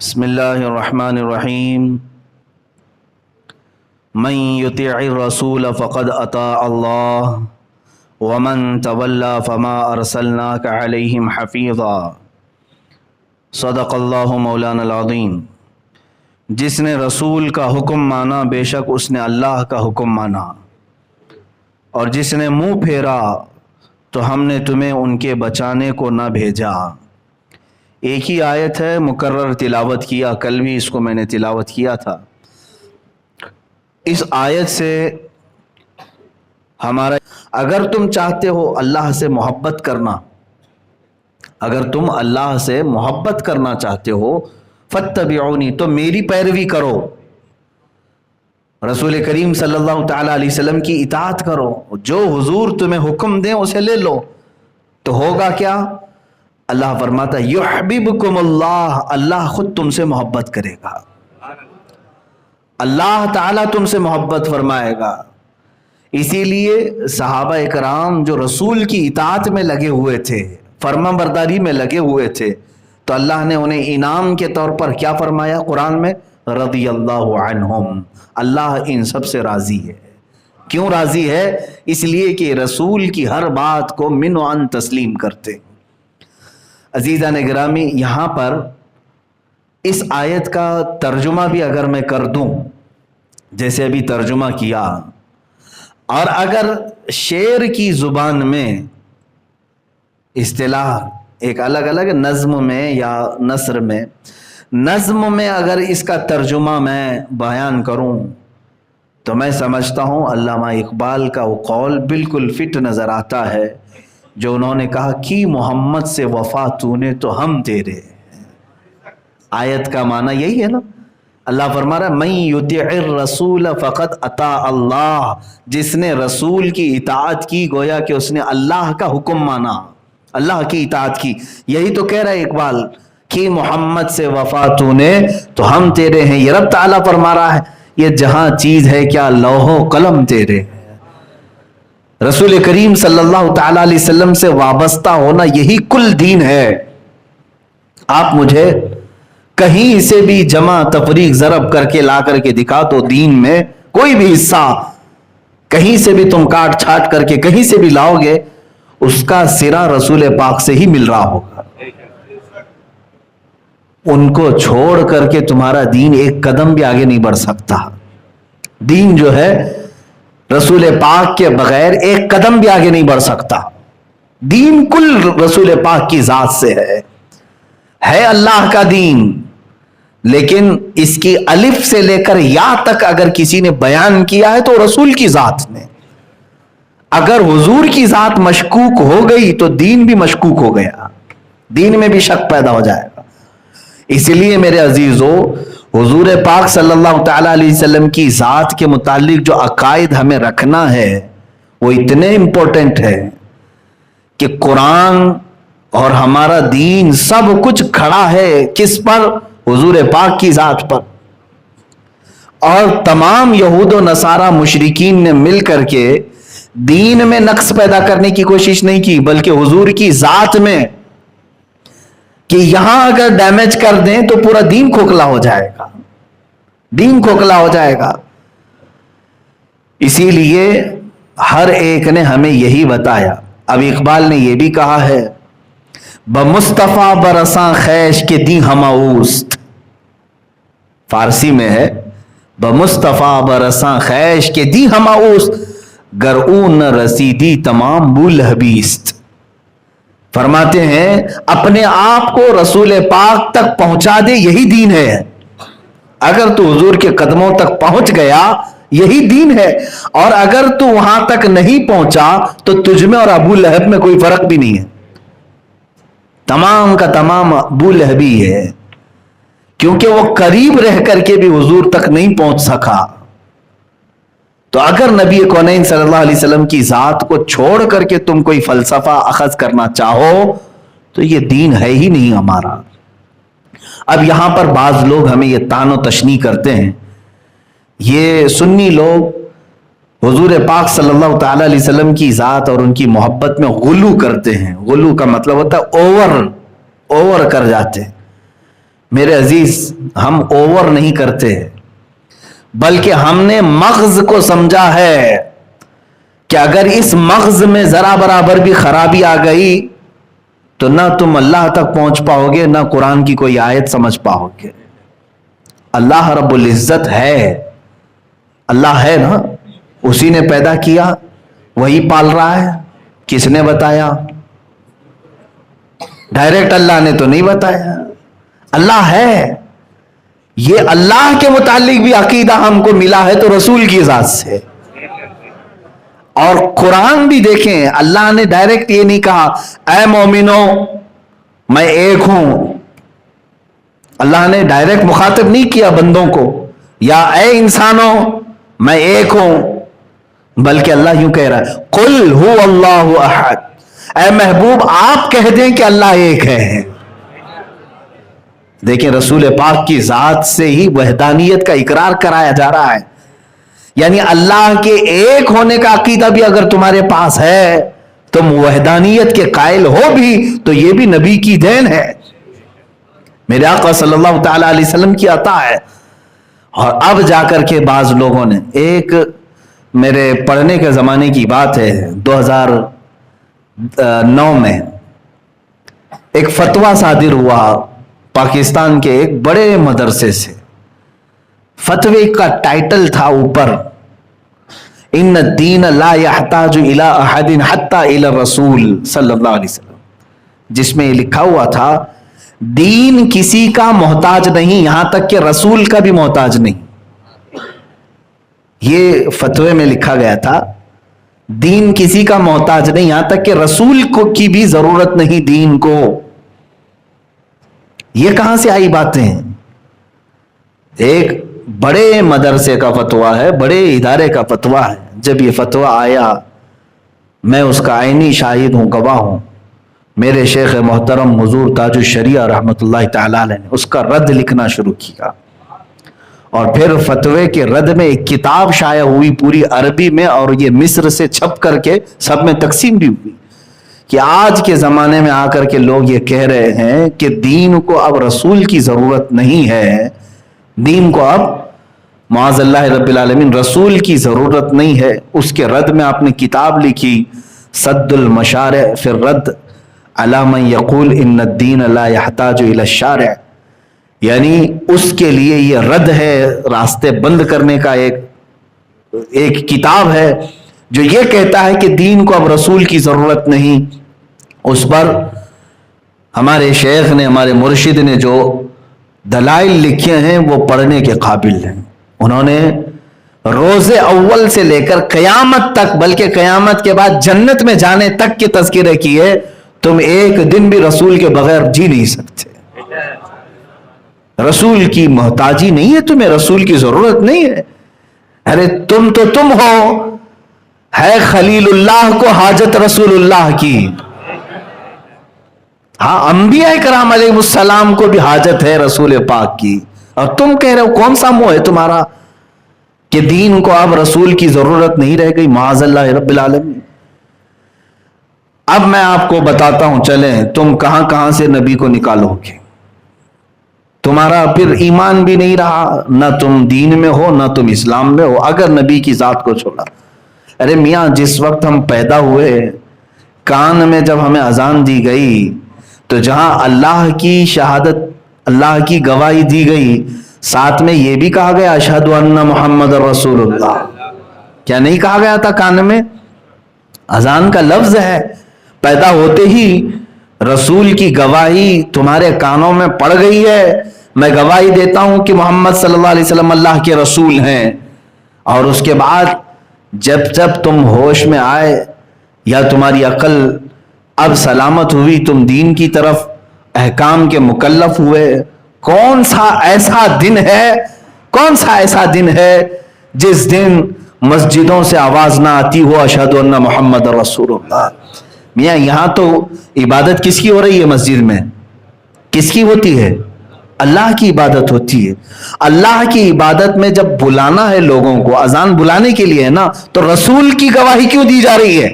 بسم اللہ الرحمن الرحیم من یطیع الرسول فقد اطاع اللہ ومن تولی فما ارسلناک علیہم حفیظا صدق اللہ مولانا العظیم۔ جس نے رسول کا حکم مانا بے شک اس نے اللہ کا حکم مانا، اور جس نے منہ پھیرا تو ہم نے تمہیں ان کے بچانے کو نہ بھیجا۔ ایک ہی آیت ہے، مکرر تلاوت کیا، کل بھی اس کو میں نے تلاوت کیا تھا۔ اس آیت سے ہمارا اگر تم چاہتے ہو اللہ سے محبت کرنا، اگر تم اللہ سے محبت کرنا چاہتے ہو فاتبعونی، تو میری پیروی کرو، رسول کریم صلی اللہ تعالی علیہ وسلم کی اطاعت کرو، جو حضور تمہیں حکم دیں اسے لے لو۔ تو ہوگا کیا؟ اللہ فرماتا ہے یحببکم اللہ، اللہ خود تم سے محبت کرے گا، اللہ تعالیٰ تم سے محبت فرمائے گا۔ اسی لیے صحابہ اکرام جو رسول کی اطاعت میں لگے ہوئے تھے، فرما برداری میں لگے ہوئے تھے، تو اللہ نے انہیں انعام کے طور پر کیا فرمایا قرآن میں؟ رضی اللہ عنہم، اللہ ان سب سے راضی ہے۔ کیوں راضی ہے؟ اس لیے کہ رسول کی ہر بات کو من و عن تسلیم کرتے۔ عزیزان گرامی، یہاں پر اس آیت کا ترجمہ بھی اگر میں کر دوں جیسے ابھی ترجمہ کیا، اور اگر شعر کی زبان میں اصطلاح ایک الگ الگ نظم میں یا نثر میں، نظم میں اگر اس کا ترجمہ میں بیان کروں تو میں سمجھتا ہوں علامہ اقبال کا وہ قول بالکل فٹ نظر آتا ہے جو انہوں نے کہا کہ محمد سے وفا تو نے تو ہم تیرے۔ آیت کا معنی یہی ہے نا، اللہ فرما رہا ہے من یطیع الرسول فقد اطاع اللہ، جس نے رسول کی اطاعت کی گویا کہ اس نے اللہ کا حکم مانا، اللہ کی اطاعت کی۔ یہی تو کہہ رہا ہے اقبال کہ محمد سے وفا تو نے تو ہم تیرے ہیں، یہ رب تعالیٰ فرما رہا ہے۔ یہ جہاں چیز ہے کیا لوح و قلم تیرے، رسول کریم صلی اللہ تعالی علیہ وسلم سے وابستہ ہونا یہی کل دین ہے۔ آپ مجھے کہیں سے بھی جمع تفریق ضرب کر کے لا کر کے دکھا تو دین میں کوئی بھی حصہ کہیں سے بھی تم کاٹ چھاٹ کر کے کہیں سے بھی لاؤ گے، اس کا سرا رسول پاک سے ہی مل رہا ہوگا۔ ان کو چھوڑ کر کے تمہارا دین ایک قدم بھی آگے نہیں بڑھ سکتا۔ دین جو ہے رسول پاک کے بغیر ایک قدم بھی آگے نہیں بڑھ سکتا۔ دین کل رسول پاک کی ذات سے ہے اللہ کا دین، لیکن اس کی الف سے لے کر یا تک اگر کسی نے بیان کیا ہے تو رسول کی ذات نے۔ اگر حضور کی ذات مشکوک ہو گئی تو دین بھی مشکوک ہو گیا، دین میں بھی شک پیدا ہو جائے گا۔ اسی لیے میرے عزیزو، حضور پاک صلی اللہ تعالی علیہ وسلم کی ذات کے متعلق جو عقائد ہمیں رکھنا ہے وہ اتنے امپورٹنٹ ہے کہ قرآن اور ہمارا دین سب کچھ کھڑا ہے کس پر؟ حضور پاک کی ذات پر۔ اور تمام یہود و نصارہ مشرکین نے مل کر کے دین میں نقص پیدا کرنے کی کوشش نہیں کی، بلکہ حضور کی ذات میں، کہ یہاں اگر ڈیمیج کر دیں تو پورا دین کھوکھلا ہو جائے گا، دین کھوکھلا ہو جائے گا۔ اسی لیے ہر ایک نے ہمیں یہی بتایا۔ اب اقبال نے یہ بھی کہا ہے بمصطفیٰ برساں خیش کے دی ہماؤست، فارسی میں ہے بمصطفیٰ برساں خیش کے دی ہماؤست، گر اون نہ رسیدی تمام بولہبیست۔ فرماتے ہیں اپنے آپ کو رسول پاک تک پہنچا دے، یہی دین ہے۔ اگر تو حضور کے قدموں تک پہنچ گیا یہی دین ہے، اور اگر تو وہاں تک نہیں پہنچا تو تجھ میں اور ابو لہب میں کوئی فرق بھی نہیں ہے، تمام کا تمام ابو لہبی ہے، کیونکہ وہ قریب رہ کر کے بھی حضور تک نہیں پہنچ سکا۔ تو اگر نبی کونین صلی اللہ علیہ وسلم کی ذات کو چھوڑ کر کے تم کوئی فلسفہ اخذ کرنا چاہو تو یہ دین ہے ہی نہیں ہمارا۔ اب یہاں پر بعض لوگ ہمیں یہ طعن و تشنیع کرتے ہیں، یہ سنی لوگ حضور پاک صلی اللہ تعالی علیہ وسلم کی ذات اور ان کی محبت میں غلو کرتے ہیں۔ غلو کا مطلب ہوتا ہے اوور کر جاتے ہیں۔ میرے عزیز ہم اوور نہیں کرتے، بلکہ ہم نے مغز کو سمجھا ہے کہ اگر اس مغز میں ذرا برابر بھی خرابی آ گئی تو نہ تم اللہ تک پہنچ پاؤ گے، نہ قرآن کی کوئی آیت سمجھ پاؤ گے۔ اللہ رب العزت ہے، اللہ ہے نا، اسی نے پیدا کیا، وہی پال رہا ہے۔ کس نے بتایا؟ ڈائریکٹ اللہ نے تو نہیں بتایا، اللہ ہے۔ یہ اللہ کے متعلق بھی عقیدہ ہم کو ملا ہے تو رسول کی ذات سے۔ اور قرآن بھی دیکھیں، اللہ نے ڈائریکٹ یہ نہیں کہا اے مومنو میں ایک ہوں۔ اللہ نے ڈائریکٹ مخاطب نہیں کیا بندوں کو، یا اے انسانوں میں ایک ہوں، بلکہ اللہ یوں کہہ رہا ہے قل هو اللہ احد، اے محبوب آپ کہہ دیں کہ اللہ ایک ہے۔ دیکھیں رسول پاک کی ذات سے ہی وحدانیت کا اقرار کرایا جا رہا ہے، یعنی اللہ کے ایک ہونے کا عقیدہ بھی اگر تمہارے پاس ہے، تم وحدانیت کے قائل ہو بھی، تو یہ بھی نبی کی دین ہے، میرے آقا صلی اللہ تعالی علیہ وسلم کی عطا ہے۔ اور اب جا کر کے بعض لوگوں نے، ایک میرے پڑھنے کے زمانے کی بات ہے، 2009 میں ایک فتویٰ صادر ہوا پاکستان کے ایک بڑے مدرسے سے۔ فتوے کا ٹائٹل تھا اوپر ان الدین لا يحتاج الى احد حتى الى الرسول صلی اللہ علیہ وسلم، جس میں یہ لکھا ہوا تھا دین کسی کا محتاج نہیں یہاں تک کہ رسول کا بھی محتاج نہیں۔ یہ فتوے میں لکھا گیا تھا دین کسی کا محتاج نہیں یہاں تک کہ رسول کو کی بھی ضرورت نہیں دین کو۔ یہ کہاں سے آئی باتیں؟ ایک بڑے مدرسے کا فتویٰ ہے، بڑے ادارے کا فتویٰ ہے۔ جب یہ فتویٰ آیا میں اس کا عینی شاہد ہوں، گواہ ہوں، میرے شیخ محترم حضور تاج الشریعہ رحمۃ اللہ تعالی علیہ نے اس کا رد لکھنا شروع کیا، اور پھر فتوے کے رد میں ایک کتاب شائع ہوئی پوری عربی میں، اور یہ مصر سے چھپ کر کے سب میں تقسیم بھی ہوئی، کہ آج کے زمانے میں آ کر کے لوگ یہ کہہ رہے ہیں کہ دین کو اب رسول کی ضرورت نہیں ہے، دین کو اب معاذ اللہ رب العالمین رسول کی ضرورت نہیں ہے۔ اس کے رد میں آپ نے کتاب لکھی سد المشارع فی الرد علی من یقول ان الدین لا يحتاج الى الشارع، یعنی اس کے لیے یہ رد ہے، راستے بند کرنے کا ایک کتاب ہے جو یہ کہتا ہے کہ دین کو اب رسول کی ضرورت نہیں۔ اس پر ہمارے شیخ نے، ہمارے مرشد نے جو دلائل لکھے ہیں وہ پڑھنے کے قابل ہیں۔ انہوں نے روز اول سے لے کر قیامت تک، بلکہ قیامت کے بعد جنت میں جانے تک کے تذکرے کیے، تم ایک دن بھی رسول کے بغیر جی نہیں سکتے، رسول کی محتاجی نہیں ہے تمہیں، رسول کی ضرورت نہیں ہے۔ ارے تم تو تم ہو، ہے خلیل اللہ کو حاجت رسول اللہ کی۔ ہاں انبیاء کرام علیہ السلام کو بھی حاجت ہے رسول پاک کی، اور تم کہہ رہے ہو کون سا منہ ہے تمہارا کہ دین کو اب رسول کی ضرورت نہیں رہ گئی، معاذ اللہ رب العالمین۔ اب میں آپ کو بتاتا ہوں، چلیں تم کہاں کہاں سے نبی کو نکالو گے، تمہارا پھر ایمان بھی نہیں رہا، نہ تم دین میں ہو نہ تم اسلام میں ہو اگر نبی کی ذات کو چھوڑا۔ ارے میاں جس وقت ہم پیدا ہوئے، کان میں جب ہمیں اذان دی گئی تو جہاں اللہ کی شہادت، اللہ کی گواہی دی گئی، ساتھ میں یہ بھی کہا گیا اشہد ان محمد رسول اللہ، کیا نہیں کہا گیا تھا کان میں؟ اذان کا لفظ ہے، پیدا ہوتے ہی رسول کی گواہی تمہارے کانوں میں پڑ گئی ہے، میں گواہی دیتا ہوں کہ محمد صلی اللہ علیہ وسلم اللہ کے رسول ہیں۔ اور اس کے بعد جب تم ہوش میں آئے یا تمہاری عقل اب سلامت ہوئی، تم دین کی طرف احکام کے مکلف ہوئے، کون سا ایسا دن ہے جس دن مسجدوں سے آواز نہ آتی ہو اشہد ان محمد رسول اللہ؟ میاں یہاں تو عبادت کس کی ہو رہی ہے؟ مسجد میں کس کی ہوتی ہے؟ اللہ کی عبادت ہوتی ہے۔ اللہ کی عبادت میں جب بلانا ہے لوگوں کو، اذان بلانے کے لیے ہے نا، تو رسول کی گواہی کیوں دی جا رہی ہے؟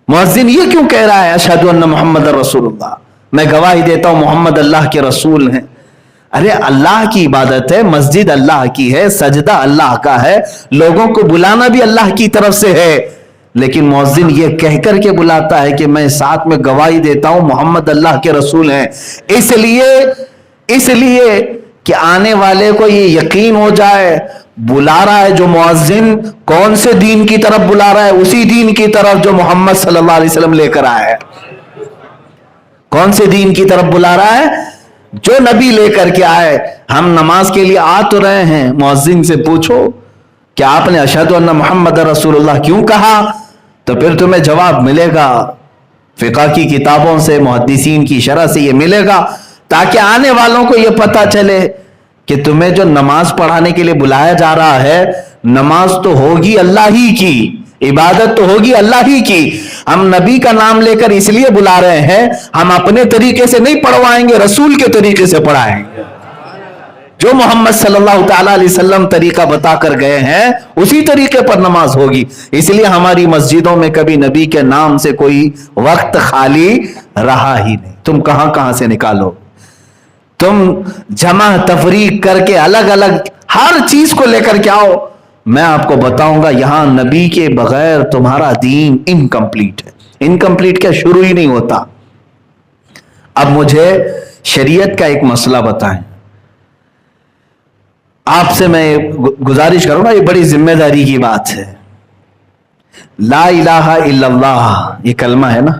مؤذن یہ کیوں کہہ رہا ہے اشہد ان محمد رسول اللہ؟ میں گواہی دیتا ہوں محمد اللہ کے رسول ہیں. ارے اللہ کی عبادت ہے, مسجد اللہ کی ہے, سجدہ اللہ کا ہے, لوگوں کو بلانا بھی اللہ کی طرف سے ہے, لیکن مؤذن یہ کہہ کر کے بلاتا ہے کہ میں ساتھ میں گواہی دیتا ہوں محمد اللہ کے رسول ہیں. اس لیے کہ آنے والے کو یہ یقین ہو جائے بلا رہا ہے جو مؤذن کون سے دین کی طرف بلا رہا ہے, اسی دین کی طرف جو محمد صلی اللہ علیہ وسلم لے کر آیا ہے. کون سے دین کی طرف بلا رہا ہے؟ جو نبی لے کر کے آئے. ہم نماز کے لیے آ تو رہے ہیں, مؤذن سے پوچھو کہ آپ نے اشہد ان محمد رسول اللہ کیوں کہا, تو پھر تمہیں جواب ملے گا, فقہ کی کتابوں سے, محدثین کی شرح سے یہ ملے گا, تاکہ آنے والوں کو یہ پتا چلے کہ تمہیں جو نماز پڑھانے کے لیے بلایا جا رہا ہے, نماز تو ہوگی اللہ ہی کی, عبادت تو ہوگی اللہ ہی کی. ہم نبی کا نام لے کر اس لیے بلا رہے ہیں, ہم اپنے طریقے سے نہیں پڑھوائیں گے, رسول کے طریقے سے پڑھائیں گے. جو محمد صلی اللہ تعالی علیہ وسلم طریقہ بتا کر گئے ہیں اسی طریقے پر نماز ہوگی. اس لیے ہماری مسجدوں میں کبھی نبی کے نام سے کوئی وقت خالی رہا ہی نہیں. تم کہاں کہاں سے نکالو, تم جمع تفریق کر کے الگ الگ ہر چیز کو لے کر کے آؤ, میں آپ کو بتاؤں گا یہاں نبی کے بغیر تمہارا دین انکمپلیٹ ہے. انکمپلیٹ کیا, شروع ہی نہیں ہوتا. اب مجھے شریعت کا ایک مسئلہ بتائیں. آپ سے میں گزارش کروں گا, یہ بڑی ذمہ داری کی بات ہے. لا الہ الا اللہ یہ کلمہ ہے نا,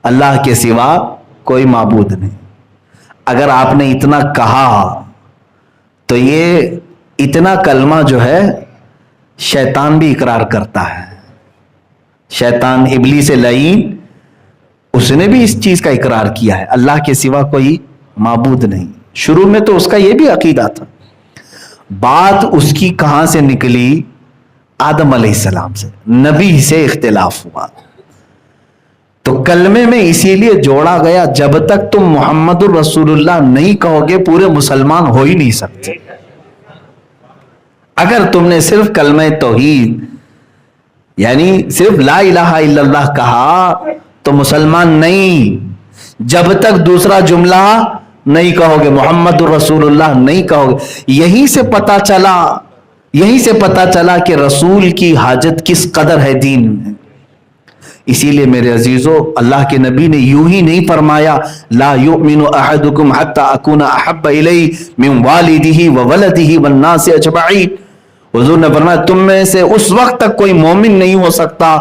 اللہ کے سوا کوئی معبود نہیں. اگر آپ نے اتنا کہا تو یہ اتنا کلمہ جو ہے شیطان بھی اقرار کرتا ہے. شیطان ابلیس لعین, اس نے بھی اس چیز کا اقرار کیا ہے, اللہ کے سوا کوئی معبود نہیں. شروع میں تو اس کا یہ بھی عقیدہ تھا. بات اس کی کہاں سے نکلی؟ آدم علیہ السلام سے, نبی سے اختلاف ہوا تو کلمے میں اسی لیے جوڑا گیا, جب تک تم محمد الرسول اللہ نہیں کہو گے پورے مسلمان ہو ہی نہیں سکتے. اگر تم نے صرف کلمہ توحید یعنی صرف لا الہ الا اللہ کہا تو مسلمان نہیں, جب تک دوسرا جملہ نہیں کہو گے, محمد الرسول اللہ نہیں کہو گے. یہیں سے پتا چلا کہ رسول کی حاجت کس قدر ہے دین میں. اسی لیے میرے عزیزو, اللہ کے نبی نے یوں ہی نہیں فرمایا لا یؤمن احدکم حتی اکون احب الیہ من والدہ وولدہ والناس اجمعین. حضور نے فرمایا تم میں سے اس وقت تک کوئی مومن نہیں ہو سکتا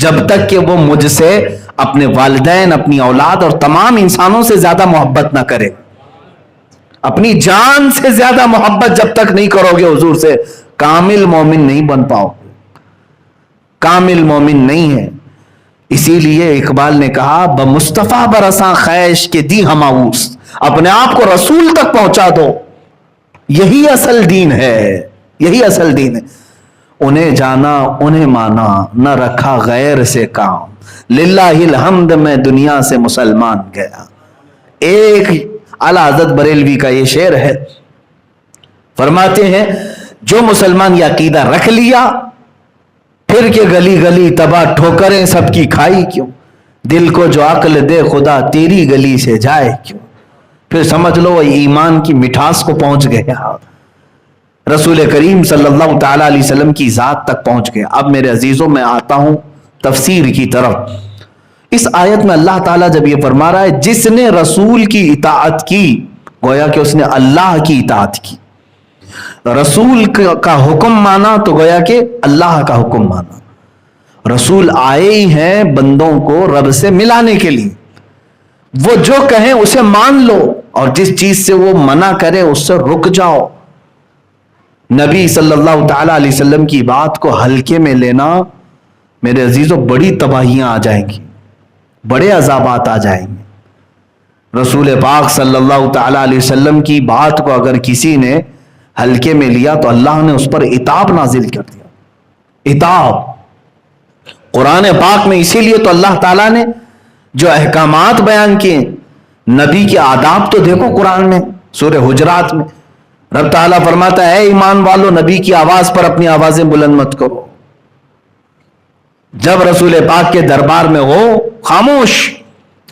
جب تک کہ وہ مجھ سے اپنے والدین, اپنی اولاد اور تمام انسانوں سے زیادہ محبت نہ کرے. اپنی جان سے زیادہ محبت جب تک نہیں کرو گے حضور سے, کامل مومن نہیں بن پاؤ, کامل مومن نہیں ہے. اسی لیے اقبال نے کہا بمصطفیٰ برساں خیش کے دی ہماؤس, اپنے آپ کو رسول تک پہنچا دو, یہی اصل دین ہے, یہی اصل دین ہے. انہیں جانا انہیں مانا, نہ رکھا غیر سے کام, للہ الحمد میں دنیا سے مسلمان گیا. ایک اعلیٰ حضرت بریلوی کا یہ شعر ہے, فرماتے ہیں جو مسلمان یہ عقیدہ رکھ لیا پھر کہ گلی گلی تباہ ٹھوکریں سب کی کھائی کیوں, دل کو جو عقل دے خدا تیری گلی سے جائے کیوں. پھر سمجھ لو وہ ایمان کی مٹھاس کو پہنچ گیا, رسول کریم صلی اللہ تعالی علیہ وسلم کی ذات تک پہنچ گیا. اب میرے عزیزوں میں آتا ہوں تفسیر کی طرف. اس آیت میں اللہ تعالیٰ جب یہ فرما رہا ہے جس نے رسول کی اطاعت کی, گویا کہ اس نے اللہ کی اطاعت کی. رسول کا حکم مانا تو گویا کہ اللہ کا حکم مانا. رسول آئے ہی ہیں بندوں کو رب سے ملانے کے لیے, وہ جو کہیں اسے مان لو اور جس چیز سے وہ منع کرے اس سے رک جاؤ. نبی صلی اللہ تعالی علیہ وسلم کی بات کو ہلکے میں لینا میرے عزیزوں بڑی تباہیاں آ جائیں گی, بڑے عذابات آ جائیں گے. رسول پاک صلی اللہ تعالی علیہ وسلم کی بات کو اگر کسی نے ہلکے میں لیا تو اللہ نے اس پر عتاب نازل کر دیا. عتاب قرآن پاک میں اسی لیے تو اللہ تعالیٰ نے جو احکامات بیان کیے, نبی کے آداب تو دیکھو قرآن میں, سورہ حجرات میں رب تعالیٰ فرماتا ہے اے ایمان والو نبی کی آواز پر اپنی آوازیں بلند مت کرو. جب رسول پاک کے دربار میں ہو خاموش,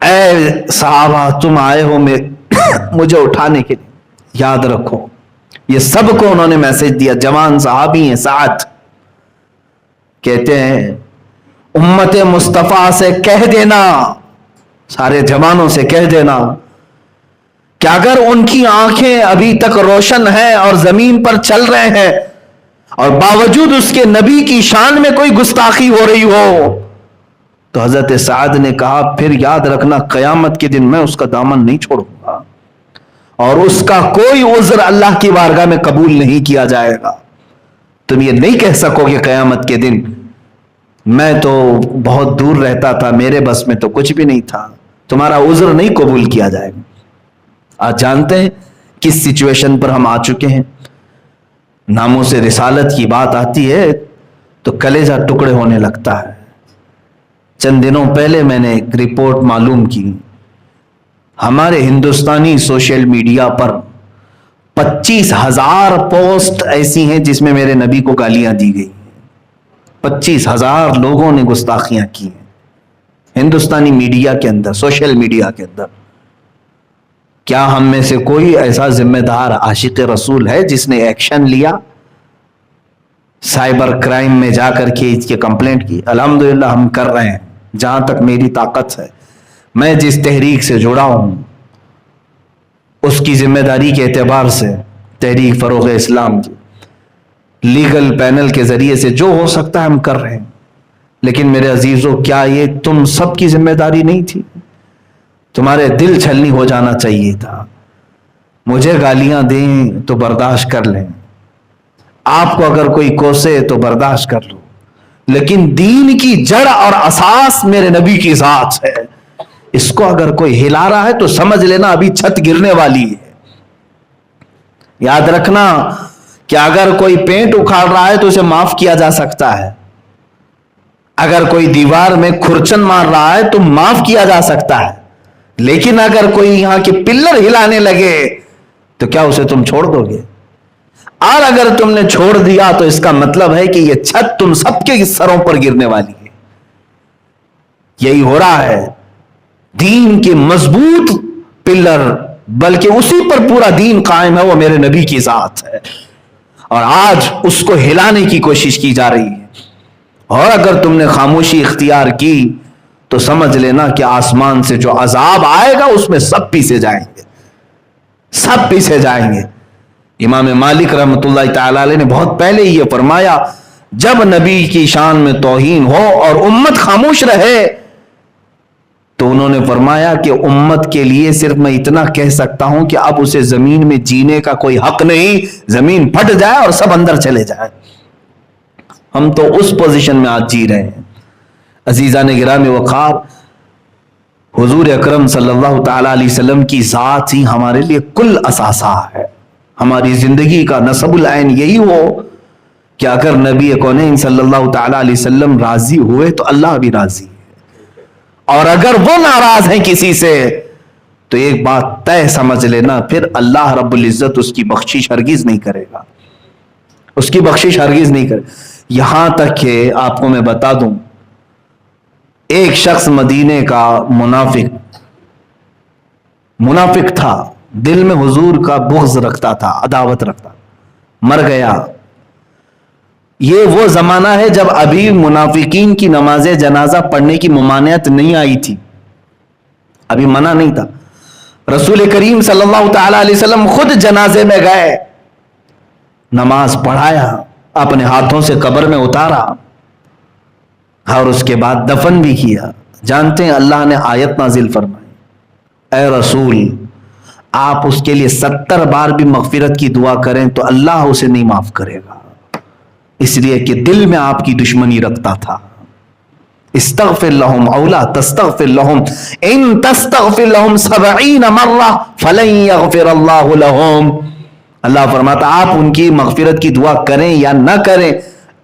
اے صحابہ تم آئے ہو مجھے اٹھانے کے لیے، یاد رکھو یہ سب کو انہوں نے میسج دیا. جوان صحابی ہیں سعد، کہتے ہیں امت مصطفیٰ سے کہہ دینا، سارے جوانوں سے کہہ دینا کہ اگر ان کی آنکھیں ابھی تک روشن ہیں اور زمین پر چل رہے ہیں اور باوجود اس کے نبی کی شان میں کوئی گستاخی ہو رہی ہو، تو حضرت سعد نے کہا پھر یاد رکھنا قیامت کے دن میں اس کا دامن نہیں چھوڑوں گا اور اس کا کوئی عذر اللہ کی بارگاہ میں قبول نہیں کیا جائے گا. تم یہ نہیں کہہ سکو کہ قیامت کے دن میں تو بہت دور رہتا تھا، میرے بس میں تو کچھ بھی نہیں تھا، تمہارا عذر نہیں قبول کیا جائے گا. آج جانتے ہیں کس سچویشن پر ہم آ چکے ہیں. ناموں سے رسالت کی بات آتی ہے تو کلیجہ ٹکڑے ہونے لگتا ہے. چند دنوں پہلے میں نے ایک رپورٹ معلوم کی، ہمارے ہندوستانی سوشل میڈیا پر 25,000 پوسٹ ایسی ہیں جس میں میرے نبی کو گالیاں دی گئی. 25,000 لوگوں نے گستاخیاں کی ہیں ہندوستانی میڈیا کے اندر، سوشل میڈیا کے اندر. کیا ہم میں سے کوئی ایسا ذمہ دار عاشق رسول ہے جس نے ایکشن لیا، سائبر کرائم میں جا کر کے اس کی کمپلینٹ کی؟ الحمدللہ ہم کر رہے ہیں جہاں تک میری طاقت ہے. میں جس تحریک سے جڑا ہوں اس کی ذمہ داری کے اعتبار سے تحریک فروغ اسلام کی لیگل پینل کے ذریعے سے جو ہو سکتا ہے ہم کر رہے ہیں. لیکن میرے عزیزوں، کیا یہ تم سب کی ذمہ داری نہیں تھی؟ تمہارے دل چھلنی ہو جانا چاہیے تھا. مجھے گالیاں دیں تو برداشت کر لیں، آپ کو اگر کوئی کوسے تو برداشت کر لو، لیکن دین کی جڑ اور اساس میرے نبی کی ذات ہے. اس کو اگر کوئی ہلا رہا ہے تو سمجھ لینا ابھی چھت گرنے والی ہے. یاد رکھنا کہ اگر کوئی پینٹ اکھاڑ رہا ہے تو اسے معاف کیا جا سکتا ہے، اگر کوئی دیوار میں کھرچن مار رہا ہے تو معاف کیا جا سکتا ہے، لیکن اگر کوئی یہاں کے پلر ہلانے لگے تو کیا اسے تم چھوڑ دو گے؟ اور اگر تم نے چھوڑ دیا تو اس کا مطلب ہے کہ یہ چھت تم سب کے سروں پر گرنے والی ہے. یہی ہو رہا ہے. دین کے مضبوط پلر، بلکہ اسی پر پورا دین قائم ہے، وہ میرے نبی کی ذات ہے، اور آج اس کو ہلانے کی کوشش کی جا رہی ہے. اور اگر تم نے خاموشی اختیار کی تو سمجھ لینا کہ آسمان سے جو عذاب آئے گا اس میں سب پیسے جائیں گے، سب پیسے جائیں گے. امام مالک رحمۃ اللہ تعالی علیہ نے بہت پہلے یہ فرمایا، جب نبی کی شان میں توہین ہو اور امت خاموش رہے تو انہوں نے فرمایا کہ امت کے لیے صرف میں اتنا کہہ سکتا ہوں کہ اب اسے زمین میں جینے کا کوئی حق نہیں، زمین پھٹ جائے اور سب اندر چلے جائے. ہم تو اس پوزیشن میں آج جی رہے ہیں. عزیزان گرامی وقار، حضور اکرم صلی اللہ تعالی علیہ وسلم کی ذات ہی ہمارے لیے کل اثاثہ ہے. ہماری زندگی کا نصب العین یہی ہو کہ اگر نبی کونین صلی اللہ تعالی علیہ وسلم راضی ہوئے تو اللہ بھی راضی ہے، اور اگر وہ ناراض ہیں کسی سے تو ایک بات طے سمجھ لینا، پھر اللہ رب العزت اس کی بخشش ہرگز نہیں کرے گا، اس کی بخشش ہرگز نہیں کرے. یہاں تک کہ آپ کو میں بتا دوں، ایک شخص مدینے کا منافق تھا، دل میں حضور کا بغض رکھتا تھا، عداوت رکھتا، مر گیا. یہ وہ زمانہ ہے جب ابھی منافقین کی نماز جنازہ پڑھنے کی ممانعت نہیں آئی تھی، ابھی منع نہیں تھا. رسول کریم صلی اللہ تعالی علیہ وسلم خود جنازے میں گئے، نماز پڑھایا، اپنے ہاتھوں سے قبر میں اتارا اور اس کے بعد دفن بھی کیا. جانتے ہیں اللہ نے آیت نازل فرمائی، اے رسول آپ اس کے لیے 70 بار بھی مغفرت کی دعا کریں تو اللہ اسے نہیں معاف کرے گا، اس لیے کہ دل میں آپ کی دشمنی رکھتا تھا. استغفر لهم او لا تستغفر لهم ان تستغفر لهم 70 مرہ فلن یغفر اللہ لهم. اللہ فرماتا آپ ان کی مغفرت کی دعا کریں یا نہ کریں،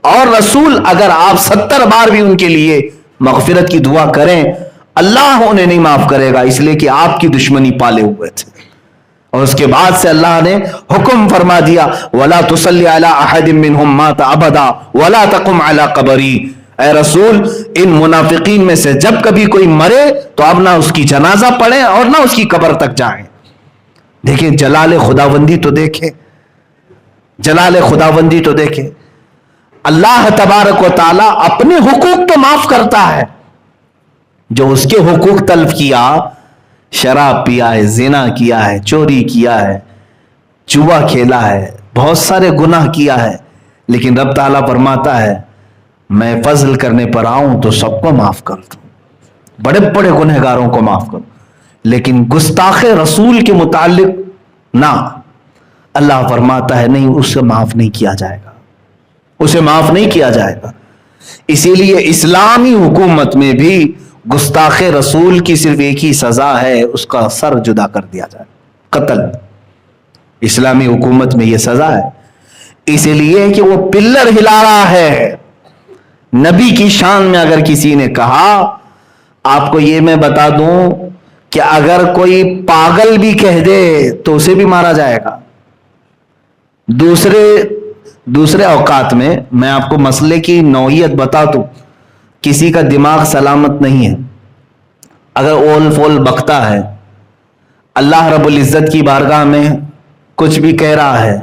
اور رسول اگر آپ 70 بار بھی ان کے لیے مغفرت کی دعا کریں اللہ انہیں نہیں معاف کرے گا، اس لیے کہ آپ کی دشمنی پالے ہوئے تھے. اور اس کے بعد سے اللہ نے حکم فرما دیا، وَلَا تُصَلِّ عَلَىٰ أَحَدٍ مِّنْهُمْ مَاتَ أَبَدًا وَلَا تَقُمْ عَلَىٰ قَبْرِهِ. اے رسول ان منافقین میں سے جب کبھی کوئی مرے تو اب نہ اس کی جنازہ پڑھیں اور نہ اس کی قبر تک جائیں. دیکھیں جلال خداوندی تو دیکھیں, جلال خداوندی تو دیکھیں. اللہ تبارک و تعالی اپنے حقوق تو معاف کرتا ہے, جو اس کے حقوق تلف کیا, شراب پیا ہے, زنا کیا ہے, چوری کیا ہے, جوا کھیلا ہے, بہت سارے گناہ کیا ہے, لیکن رب تعالیٰ فرماتا ہے میں فضل کرنے پر آؤں تو سب کو معاف کر دوں, بڑے بڑے گنہگاروں کو معاف کروں, لیکن گستاخ رسول کے متعلق نہ, اللہ فرماتا ہے نہیں, اسے معاف نہیں کیا جائے گا, اسے معاف نہیں کیا جائے گا. اسی لیے اسلامی حکومت میں بھی گستاخ رسول کی صرف ایک ہی سزا ہے, اس کا سر جدا کر دیا جائے, قتل. اسلامی حکومت میں یہ سزا ہے, اسی لیے کہ وہ پلر ہلا رہا ہے. نبی کی شان میں اگر کسی نے کہا, آپ کو یہ میں بتا دوں کہ اگر کوئی پاگل بھی کہہ دے تو اسے بھی مارا جائے گا. دوسرے اوقات میں آپ کو مسئلے کی نوعیت بتا دوں, کسی کا دماغ سلامت نہیں ہے, اگر اول فول بکتا ہے, اللہ رب العزت کی بارگاہ میں کچھ بھی کہہ رہا ہے,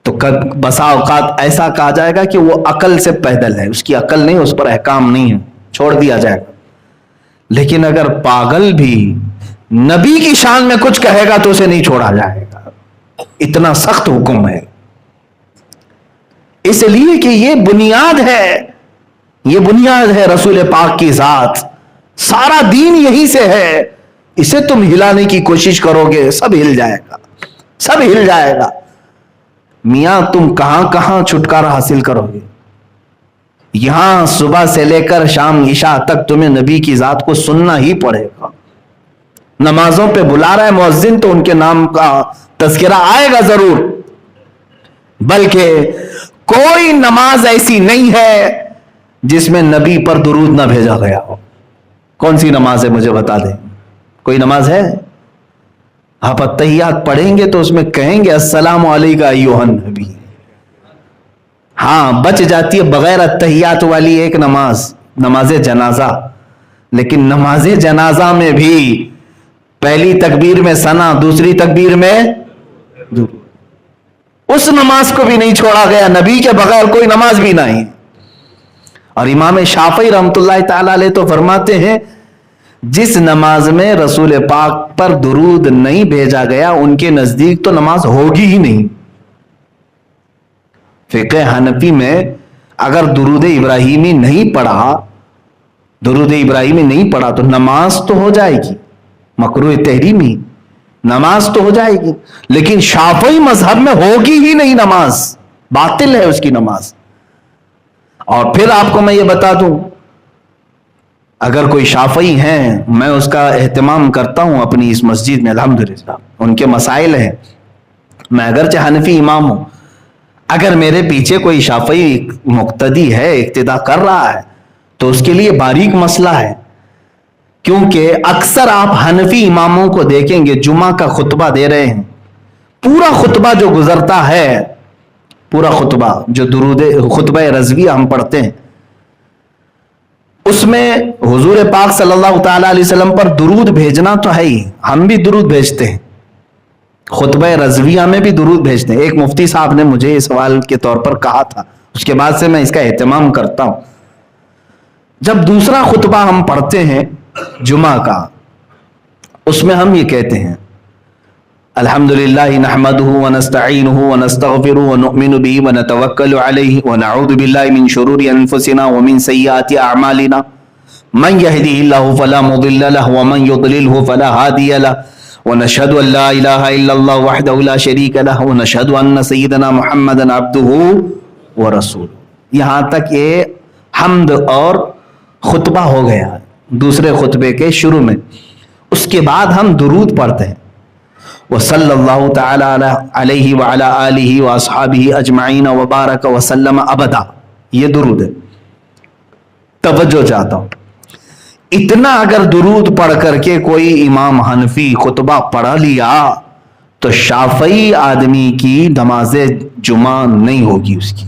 تو بسا اوقات ایسا کہا جائے گا کہ وہ عقل سے پیدل ہے, اس کی عقل نہیں, اس پر احکام نہیں ہے, چھوڑ دیا جائے گا. لیکن اگر پاگل بھی نبی کی شان میں کچھ کہے گا تو اسے نہیں چھوڑا جائے گا, اتنا سخت حکم ہے. اس لیے کہ یہ بنیاد ہے, یہ بنیاد ہے رسول پاک کی ذات, سارا دین یہی سے ہے. اسے تم ہلانے کی کوشش کرو گے سب ہل جائے گا, سب ہل جائے گا. میاں تم کہاں کہاں چھٹکارا حاصل کرو گے, یہاں صبح سے لے کر شام عشاء تک تمہیں نبی کی ذات کو سننا ہی پڑے گا. نمازوں پہ بلا رہا ہے مؤذن تو ان کے نام کا تذکرہ آئے گا ضرور, بلکہ کوئی نماز ایسی نہیں ہے جس میں نبی پر درود نہ بھیجا گیا ہو. کون سی نماز ہے مجھے بتا دیں, کوئی نماز ہے؟ آپ اتحیات پڑھیں گے تو اس میں کہیں گے السلام علیکم ایھا النبی. ہاں بچ جاتی ہے بغیر اتحیات والی ایک نماز, نماز جنازہ. لیکن نماز جنازہ میں بھی پہلی تکبیر میں ثنا, دوسری تکبیر میں اس نماز کو بھی نہیں چھوڑا گیا, نبی کے بغیر کوئی نماز بھی نہیں. اور امام شافعی رحمۃ اللہ تعالی علیہ تو فرماتے ہیں جس نماز میں رسول پاک پر درود نہیں بھیجا گیا ان کے نزدیک تو نماز ہوگی ہی نہیں. فقہ حنفی میں اگر درود ابراہیمی نہیں پڑھا, درود ابراہیمی نہیں پڑھا تو نماز تو ہو جائے گی, مکروہ تحریمی نماز تو ہو جائے گی, لیکن شافعی مذہب میں ہوگی ہی نہیں نماز, باطل ہے اس کی نماز. اور پھر آپ کو میں یہ بتا دوں, اگر کوئی شافعی ہیں, میں اس کا اہتمام کرتا ہوں اپنی اس مسجد میں الحمدللہ, ان کے مسائل ہیں, میں اگرچہ حنفی امام ہوں, اگر میرے پیچھے کوئی شافعی مقتدی ہے, اقتدا کر رہا ہے, تو اس کے لیے باریک مسئلہ ہے. کیونکہ اکثر آپ حنفی اماموں کو دیکھیں گے جمعہ کا خطبہ دے رہے ہیں, پورا خطبہ جو گزرتا ہے, پورا خطبہ جو خطبہ رضویہ ہم پڑھتے ہیں, اس میں حضور پاک صلی اللہ تعالی علیہ وسلم پر درود بھیجنا تو ہے ہی, ہم بھی درود بھیجتے ہیں, خطبہ رضویہ میں بھی درود بھیجتے ہیں. ایک مفتی صاحب نے مجھے اس سوال کے طور پر کہا تھا, اس کے بعد سے میں اس کا اہتمام کرتا ہوں. جب دوسرا خطبہ ہم پڑھتے ہیں جمعہ کا, اس میں ہم یہ کہتے ہیں الحمدللہ نحمدہ ونستعینہ ونستغفرہ ونؤمن بہ ونتوکل علیہ ونعوذ باللہ من شرور انفسنا ومن سیئات اعمالنا من یہدہ اللہ فلا مضل لہ ومن یضللہ فلا ہادی لہ ونشہد ان لا الہ الا اللہ وحدہ لا شریک لہ ونشہد ان سیدنا محمدا عبدہ ورسولہ. یہاں تک یہ حمد اور خطبہ ہو گیا دوسرے خطبے کے شروع میں. اس کے بعد ہم درود پڑھتے ہیں, وصلی اللہ تعالی علیہ وعلی آلہ واصحابہ اجمعین وبارک وسلم ابدا. یہ درود ہے. توجہ چاہتا ہوں, اتنا اگر درود پڑھ کر کے کوئی امام حنفی خطبہ پڑھ لیا تو شافعی آدمی کی نماز جمعہ نہیں ہوگی اس کی.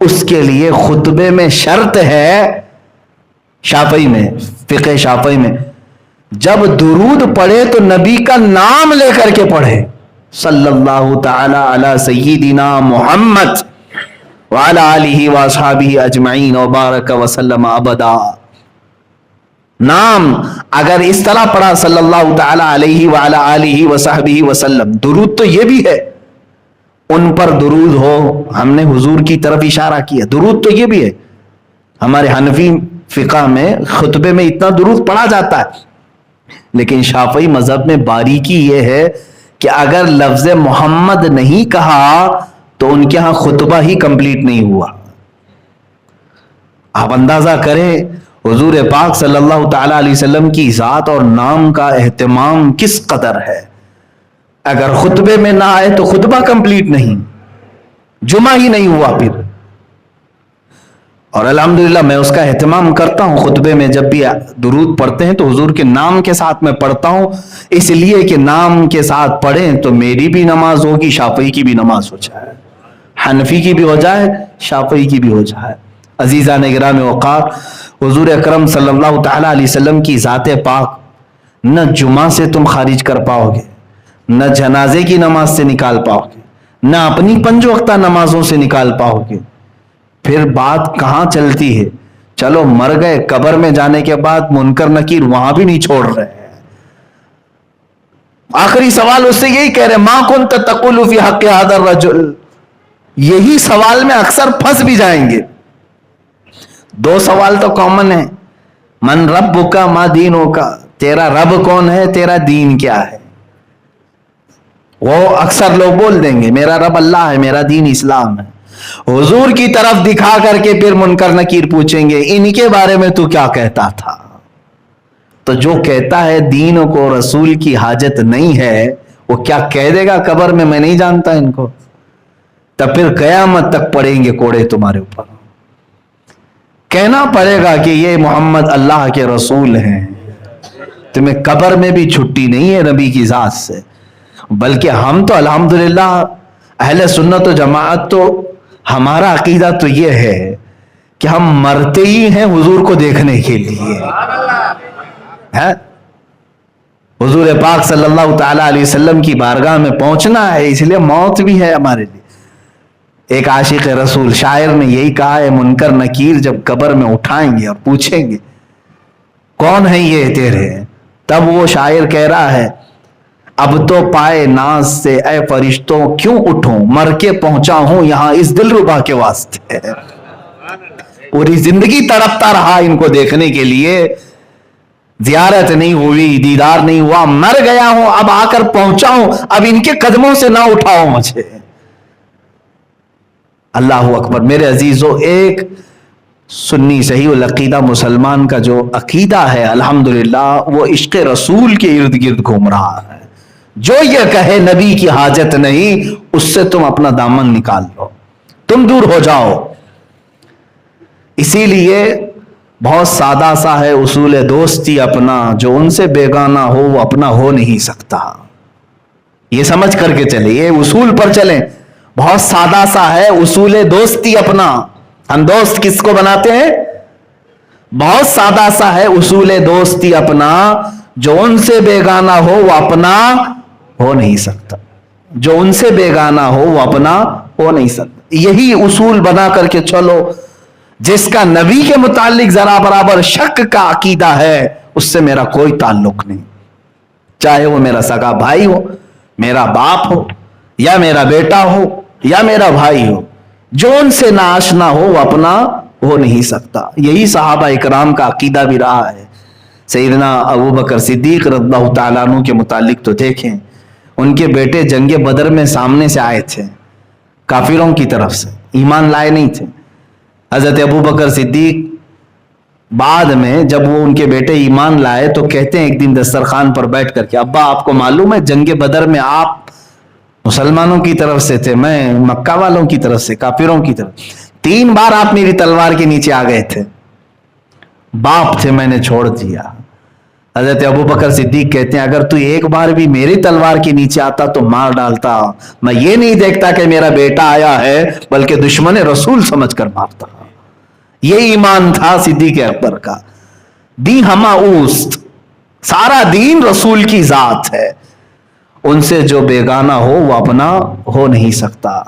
اس کے لیے خطبے میں شرط ہے، شافعی میں، فقہ شافعی میں، جب درود پڑھے تو نبی کا نام لے کر کے پڑھے، صلی اللہ تعالی علی سیدنا محمد وعلی آلہ واصحابہ اجمعین وبارک وسلم ابدا۔ نام اگر اس طرح پڑھا صلی اللہ تعالی علیہ وعلی آلہ وصحبہ وسلم، درود تو یہ بھی ہے، ان پر درود ہو، ہم نے حضور کی طرف اشارہ کیا، درود تو یہ بھی ہے، ہمارے حنفی فقہ میں خطبے میں اتنا درود پڑھا جاتا ہے، لیکن شافعی مذہب میں باریکی یہ ہے کہ اگر لفظ محمد نہیں کہا تو ان کے ہاں خطبہ ہی کمپلیٹ نہیں ہوا۔ آپ اندازہ کریں حضور پاک صلی اللہ تعالی علیہ وسلم کی ذات اور نام کا اہتمام کس قدر ہے، اگر خطبے میں نہ آئے تو خطبہ کمپلیٹ نہیں، جمعہ ہی نہیں ہوا پھر۔ اور الحمدللہ میں اس کا اہتمام کرتا ہوں، خطبے میں جب بھی درود پڑھتے ہیں تو حضور کے نام کے ساتھ میں پڑھتا ہوں، اس لیے کہ نام کے ساتھ پڑھیں تو میری بھی نماز ہوگی، شافعی کی بھی نماز ہو جائے، حنفی کی بھی ہو جائے، شافعی کی بھی ہو جائے۔ عزیزان گرامی وقار، حضور اکرم صلی اللہ تعالی علیہ وسلم کی ذات پاک نہ جمعہ سے تم خارج کر پاؤ گے، نہ جنازے کی نماز سے نکال پاؤ گے، نہ اپنی 5 وقتہ نمازوں سے نکال پاؤ گے، پھر بات کہاں چلتی ہے؟ چلو مر گئے، قبر میں جانے کے بعد منکر نکیر وہاں بھی نہیں چھوڑ رہے ہیں۔ آخری سوال اس سے یہی کہہ رہے، ما کنت تقول فی حق ھذا الرجل، یہی سوال میں اکثر پھنس بھی جائیں گے۔ 2 سوال تو کامن ہے، من ربک ما دینک، تیرا رب کون ہے، تیرا دین کیا ہے؟ وہ اکثر لوگ بول دیں گے میرا رب اللہ ہے، میرا دین اسلام ہے۔ حضور کی طرف دکھا کر کے پھر منکر نکیر پوچھیں گے ان کے بارے میں تو کیا کہتا تھا؟ تو جو کہتا ہے دین کو رسول کی حاجت نہیں ہے، وہ کیا کہہ دے گا قبر میں نہیں جانتا ان کو؟ تب پھر قیامت تک پڑیں گے کوڑے تمہارے اوپر۔ کہنا پڑے گا کہ یہ محمد اللہ کے رسول ہیں، تمہیں قبر میں بھی چھٹی نہیں ہے نبی کی ذات سے۔ بلکہ ہم تو الحمدللہ اہل سنت و جماعت تو ہمارا عقیدہ تو یہ ہے کہ ہم مرتے ہی ہیں حضور کو دیکھنے کے لیے، حضور پاک صلی اللہ تعالی علیہ وسلم کی بارگاہ میں پہنچنا ہے، اس لیے موت بھی ہے ہمارے لیے۔ ایک عاشق رسول شاعر نے یہی کہا ہے، منکر نکیر جب قبر میں اٹھائیں گے اور پوچھیں گے کون ہے یہ تیرے، تب وہ شاعر کہہ رہا ہے اب تو پائے ناز سے اے فرشتوں کیوں اٹھوں، مر کے پہنچا ہوں یہاں اس دلربا کے واسطے۔ پوری زندگی تڑپتا رہا ان کو دیکھنے کے لیے، زیارت نہیں ہوئی، دیدار نہیں ہوا، مر گیا ہوں، اب آ کر پہنچا ہوں، اب ان کے قدموں سے نہ اٹھاؤ مجھے۔ اللہ اکبر۔ میرے عزیزو، ایک سنی صحیح العقیدہ مسلمان کا جو عقیدہ ہے الحمدللہ وہ عشق رسول کے ارد گرد گھوم رہا ہے۔ جو یہ کہے نبی کی حاجت نہیں، اس سے تم اپنا دامن نکال لو، تم دور ہو جاؤ۔ اسی لیے بہت سادہ سا ہے اصول دوستی اپنا، جو ان سے بیگانہ ہو وہ اپنا ہو نہیں سکتا۔ یہ سمجھ کر کے چلے، یہ اصول پر چلیں۔ بہت سادہ سا ہے اصول دوستی اپنا۔ ہم دوست کس کو بناتے ہیں؟ بہت سادہ سا ہے اصول دوستی اپنا، جو ان سے بیگانہ ہو وہ اپنا ہو نہیں سکتا، جو ان سے بیگانہ ہو وہ اپنا ہو نہیں سکتا۔ یہی اصول بنا کر کے چلو۔ جس کا نبی کے متعلق ذرا برابر شک کا عقیدہ ہے اس سے میرا کوئی تعلق نہیں، چاہے وہ میرا سگا بھائی ہو، میرا باپ ہو، یا میرا بیٹا ہو، یا میرا بھائی ہو، جو ان سے ناآشنا ہو وہ اپنا ہو نہیں سکتا۔ یہی صحابہ اکرام کا عقیدہ بھی رہا ہے۔ سیدنا ابوبکر صدیق رضی اللہ تعالیٰ عنہ کے متعلق تو دیکھیں، ان کے بیٹے جنگ بدر میں سامنے سے آئے تھے، کافروں کی طرف سے، ایمان لائے نہیں تھے۔ حضرت ابوبکر صدیق بعد میں جب وہ ان کے بیٹے ایمان لائے تو کہتے ہیں ایک دن دسترخوان پر بیٹھ کر کے، ابا آپ کو معلوم ہے جنگ بدر میں آپ مسلمانوں کی طرف سے تھے، میں مکہ والوں کی طرف سے، کافروں کی طرف، 3 بار آپ میری تلوار کے نیچے آ گئے تھے، باپ تھے میں نے چھوڑ دیا۔ حضرت ابو بکر صدیق کہتے ہیں اگر تو ایک بار بھی میری تلوار کے نیچے آتا تو مار ڈالتا، میں یہ نہیں دیکھتا کہ میرا بیٹا آیا ہے بلکہ دشمن رسول سمجھ کر مارتا۔ یہ ایمان تھا صدیق اکبر کا۔ دی ہما اوست، سارا دین رسول کی ذات ہے، ان سے جو بیگانہ ہو وہ اپنا ہو نہیں سکتا۔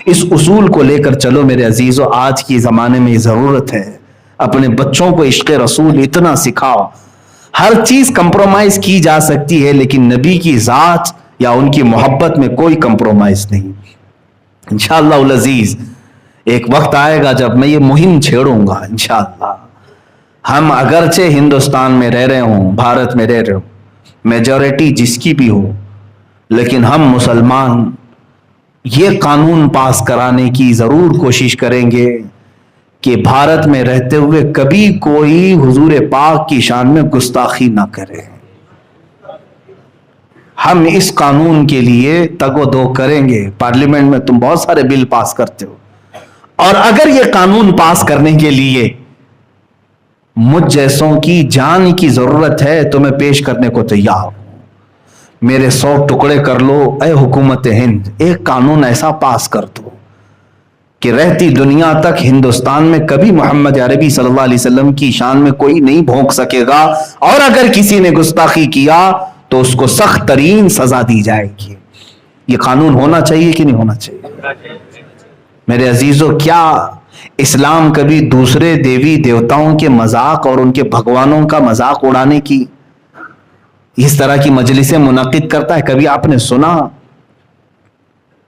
اس اصول کو لے کر چلو میرے عزیزو، آج کی زمانے میں ضرورت ہے اپنے بچوں کو عشق رسول اتنا سکھاؤ۔ ہر چیز کمپرومائز کی جا سکتی ہے لیکن نبی کی ذات یا ان کی محبت میں کوئی کمپرومائز نہیں۔ انشاءاللہ العزیز ایک وقت آئے گا جب میں یہ مہم چھیڑوں گا انشاءاللہ۔ ہم اگرچہ ہندوستان میں رہ رہے ہوں، بھارت میں رہ رہے ہوں، میجورٹی جس کی بھی ہو، لیکن ہم مسلمان یہ قانون پاس کرانے کی ضرور کوشش کریں گے کہ بھارت میں رہتے ہوئے کبھی کوئی حضور پاک کی شان میں گستاخی نہ کرے۔ ہم اس قانون کے لیے تگ و دو کریں گے۔ پارلیمنٹ میں تم بہت سارے بل پاس کرتے ہو، اور اگر یہ قانون پاس کرنے کے لیے مجھ جیسوں کی جان کی ضرورت ہے تو میں پیش کرنے کو تیار ہوں۔ میرے 100 ٹکڑے کر لو اے حکومت ہند، ایک قانون ایسا پاس کر دو کہ رہتی دنیا تک ہندوستان میں کبھی محمد عربی صلی اللہ علیہ وسلم کی شان میں کوئی نہیں بھونک سکے گا، اور اگر کسی نے گستاخی کیا تو اس کو سخت ترین سزا دی جائے گی۔ یہ قانون ہونا چاہیے کہ نہیں ہونا چاہیے؟ میرے عزیزو، کیا اسلام کبھی دوسرے دیوی دیوتاؤں کے مذاق اور ان کے بھگوانوں کا مذاق اڑانے کی اس طرح کی مجلسیں منعقد کرتا ہے؟ کبھی آپ نے سنا؟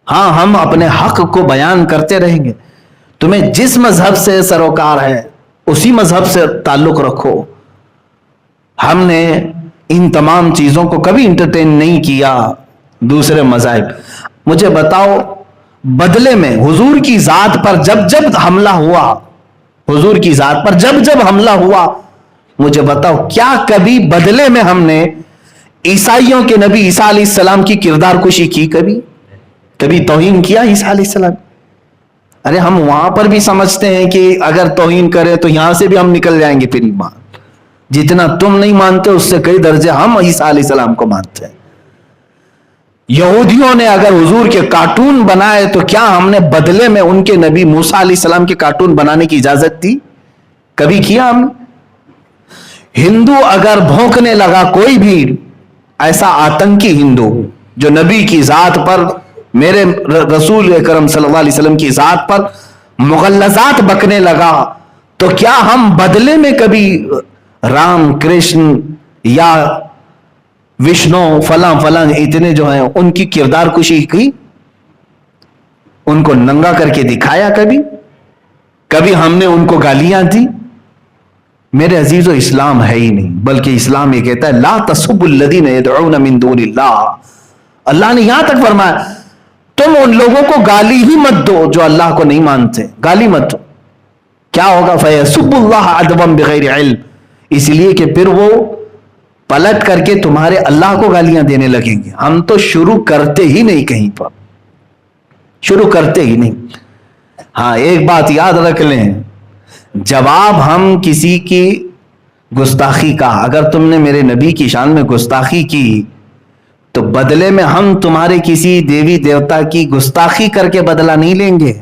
ہاں، ہم اپنے حق کو بیان کرتے رہیں گے۔ تمہیں جس مذہب سے سروکار ہے اسی مذہب سے تعلق رکھو۔ ہم نے ان تمام چیزوں کو کبھی انٹرٹین نہیں کیا دوسرے مذاہب۔ مجھے بتاؤ، بدلے میں حضور کی ذات پر جب جب حملہ ہوا، حضور کی ذات پر جب جب حملہ ہوا، مجھے بتاؤ کیا کبھی بدلے میں ہم نے عیسائیوں کے نبی عیسیٰ علیہ السلام کی کردار کشی کی؟ کبھی توہین کیا عیسیٰ علیہ السلام؟ ارے ہم وہاں پر بھی سمجھتے ہیں کہ اگر توہین کرے تو یہاں سے بھی ہم نکل جائیں گے پھر ایمان۔ جتنا تم نہیں مانتے اس سے کئی درجے ہم عیسیٰ علیہ السلام کو مانتے ہیں۔ یہودیوں نے اگر حضور کے کارٹون بنائے تو کیا ہم نے بدلے میں ان کے نبی موسیٰ علیہ السلام کے کارٹون بنانے کی اجازت دی؟ کبھی کیا ہم؟ ہندو اگر بھونکنے لگا، کوئی بھی ایسا آتنکی ہندو جو نبی کی ذات پر، میرے رسول اکرم صلی اللہ علیہ وسلم کی ذات پر مغلظات بکنے لگا، تو کیا ہم بدلے میں کبھی رام کرشن یا وشنو فلاں فلاں اتنے جو ہیں ان کی کردار کشی کی؟ ان کو ننگا کر کے دکھایا؟ کبھی ہم نے ان کو گالیاں دی؟ میرے عزیزو، اسلام ہے ہی نہیں، بلکہ اسلام یہ کہتا ہے لا تسبوا الذین یدعون من دون اللہ۔ اللہ نے یہاں تک فرمایا تم ان لوگوں کو گالی ہی مت دو جو اللہ کو نہیں مانتے، گالی مت دو۔ کیا ہوگا؟ فَيَسُبُّ اللَّهَ عَدْوًا بِغَيْرِ عِلْمٍ، اس لیے کہ پھر وہ پلٹ کر کے تمہارے اللہ کو گالیاں دینے لگیں گے۔ ہم تو شروع کرتے ہی نہیں، کہیں پر شروع کرتے ہی نہیں۔ ہاں، ایک بات یاد رکھ لیں، جواب ہم کسی کی گستاخی کا، اگر تم نے میرے نبی کی شان میں گستاخی کی تو بدلے میں ہم تمہارے کسی دیوی دیوتا کی گستاخی کر کے بدلہ نہیں لیں گے۔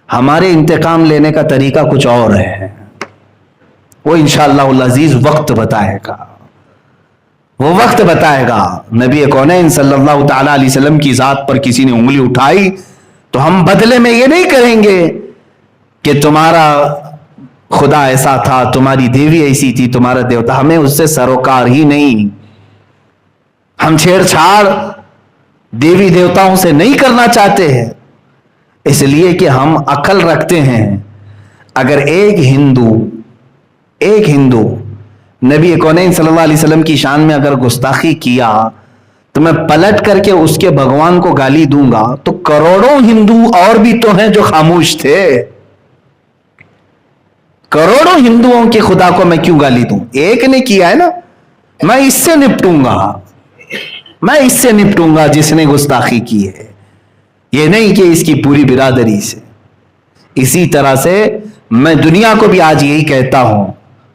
ہمارے انتقام لینے کا طریقہ کچھ اور ہے، وہ انشاءاللہ العزیز وقت بتائے گا، وہ وقت بتائے گا۔ نبی کونین صلی اللہ تعالی علیہ وسلم کی ذات پر کسی نے انگلی اٹھائی تو ہم بدلے میں یہ نہیں کریں گے کہ تمہارا خدا ایسا تھا، تمہاری دیوی ایسی تھی، تمہارا دیوتا، ہمیں اس سے سروکار ہی نہیں۔ ہم چھیڑ چھاڑ دیوی دیوتاؤں سے نہیں کرنا چاہتے ہیں، اس لیے کہ ہم عقل رکھتے ہیں۔ اگر ایک ہندو نبی کونین صلی اللہ علیہ وسلم کی شان میں اگر گستاخی کیا تو میں پلٹ کر کے اس کے بھگوان کو گالی دوں گا، تو کروڑوں ہندو اور بھی تو ہیں جو خاموش تھے۔ کروڑوں ہندوؤں کے خدا کو میں کیوں گالی دوں؟ ایک نے کیا ہے نا، میں اس سے نپٹوں گا جس نے گستاخی کی ہے، یہ نہیں کہ اس کی پوری برادری سے۔ اسی طرح سے میں دنیا کو بھی آج یہی کہتا ہوں،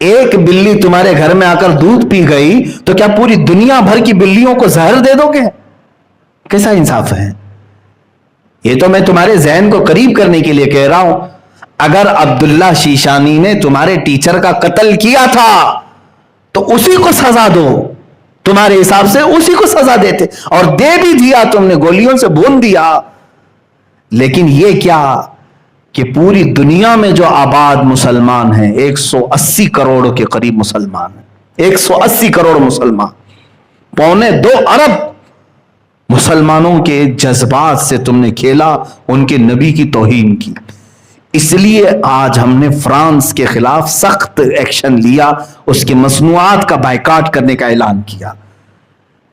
ایک بلی تمہارے گھر میں آ کر دودھ پی گئی تو کیا پوری دنیا بھر کی بلیوں کو زہر دے دو گے؟ کیسا انصاف ہے؟ یہ تو میں تمہارے ذہن کو قریب کرنے کے لیے کہہ رہا ہوں. اگر عبداللہ شیشانی نے تمہارے ٹیچر کا قتل کیا تھا تو اسی کو سزا دو. تمہارے حساب سے اسی کو سزا دیتے, اور دے بھی دیا, تم نے گولیوں سے بھون دیا. لیکن یہ کیا کہ پوری دنیا میں جو آباد مسلمان ہیں 180 کروڑ کے قریب مسلمان ہیں, 180 کروڑ مسلمان, 1.25 ارب مسلمانوں کے جذبات سے تم نے کھیلا, ان کے نبی کی توہین کی. اس لیے آج ہم نے فرانس کے خلاف سخت ایکشن لیا, اس کی مصنوعات کا بائیکاٹ کرنے کا اعلان کیا.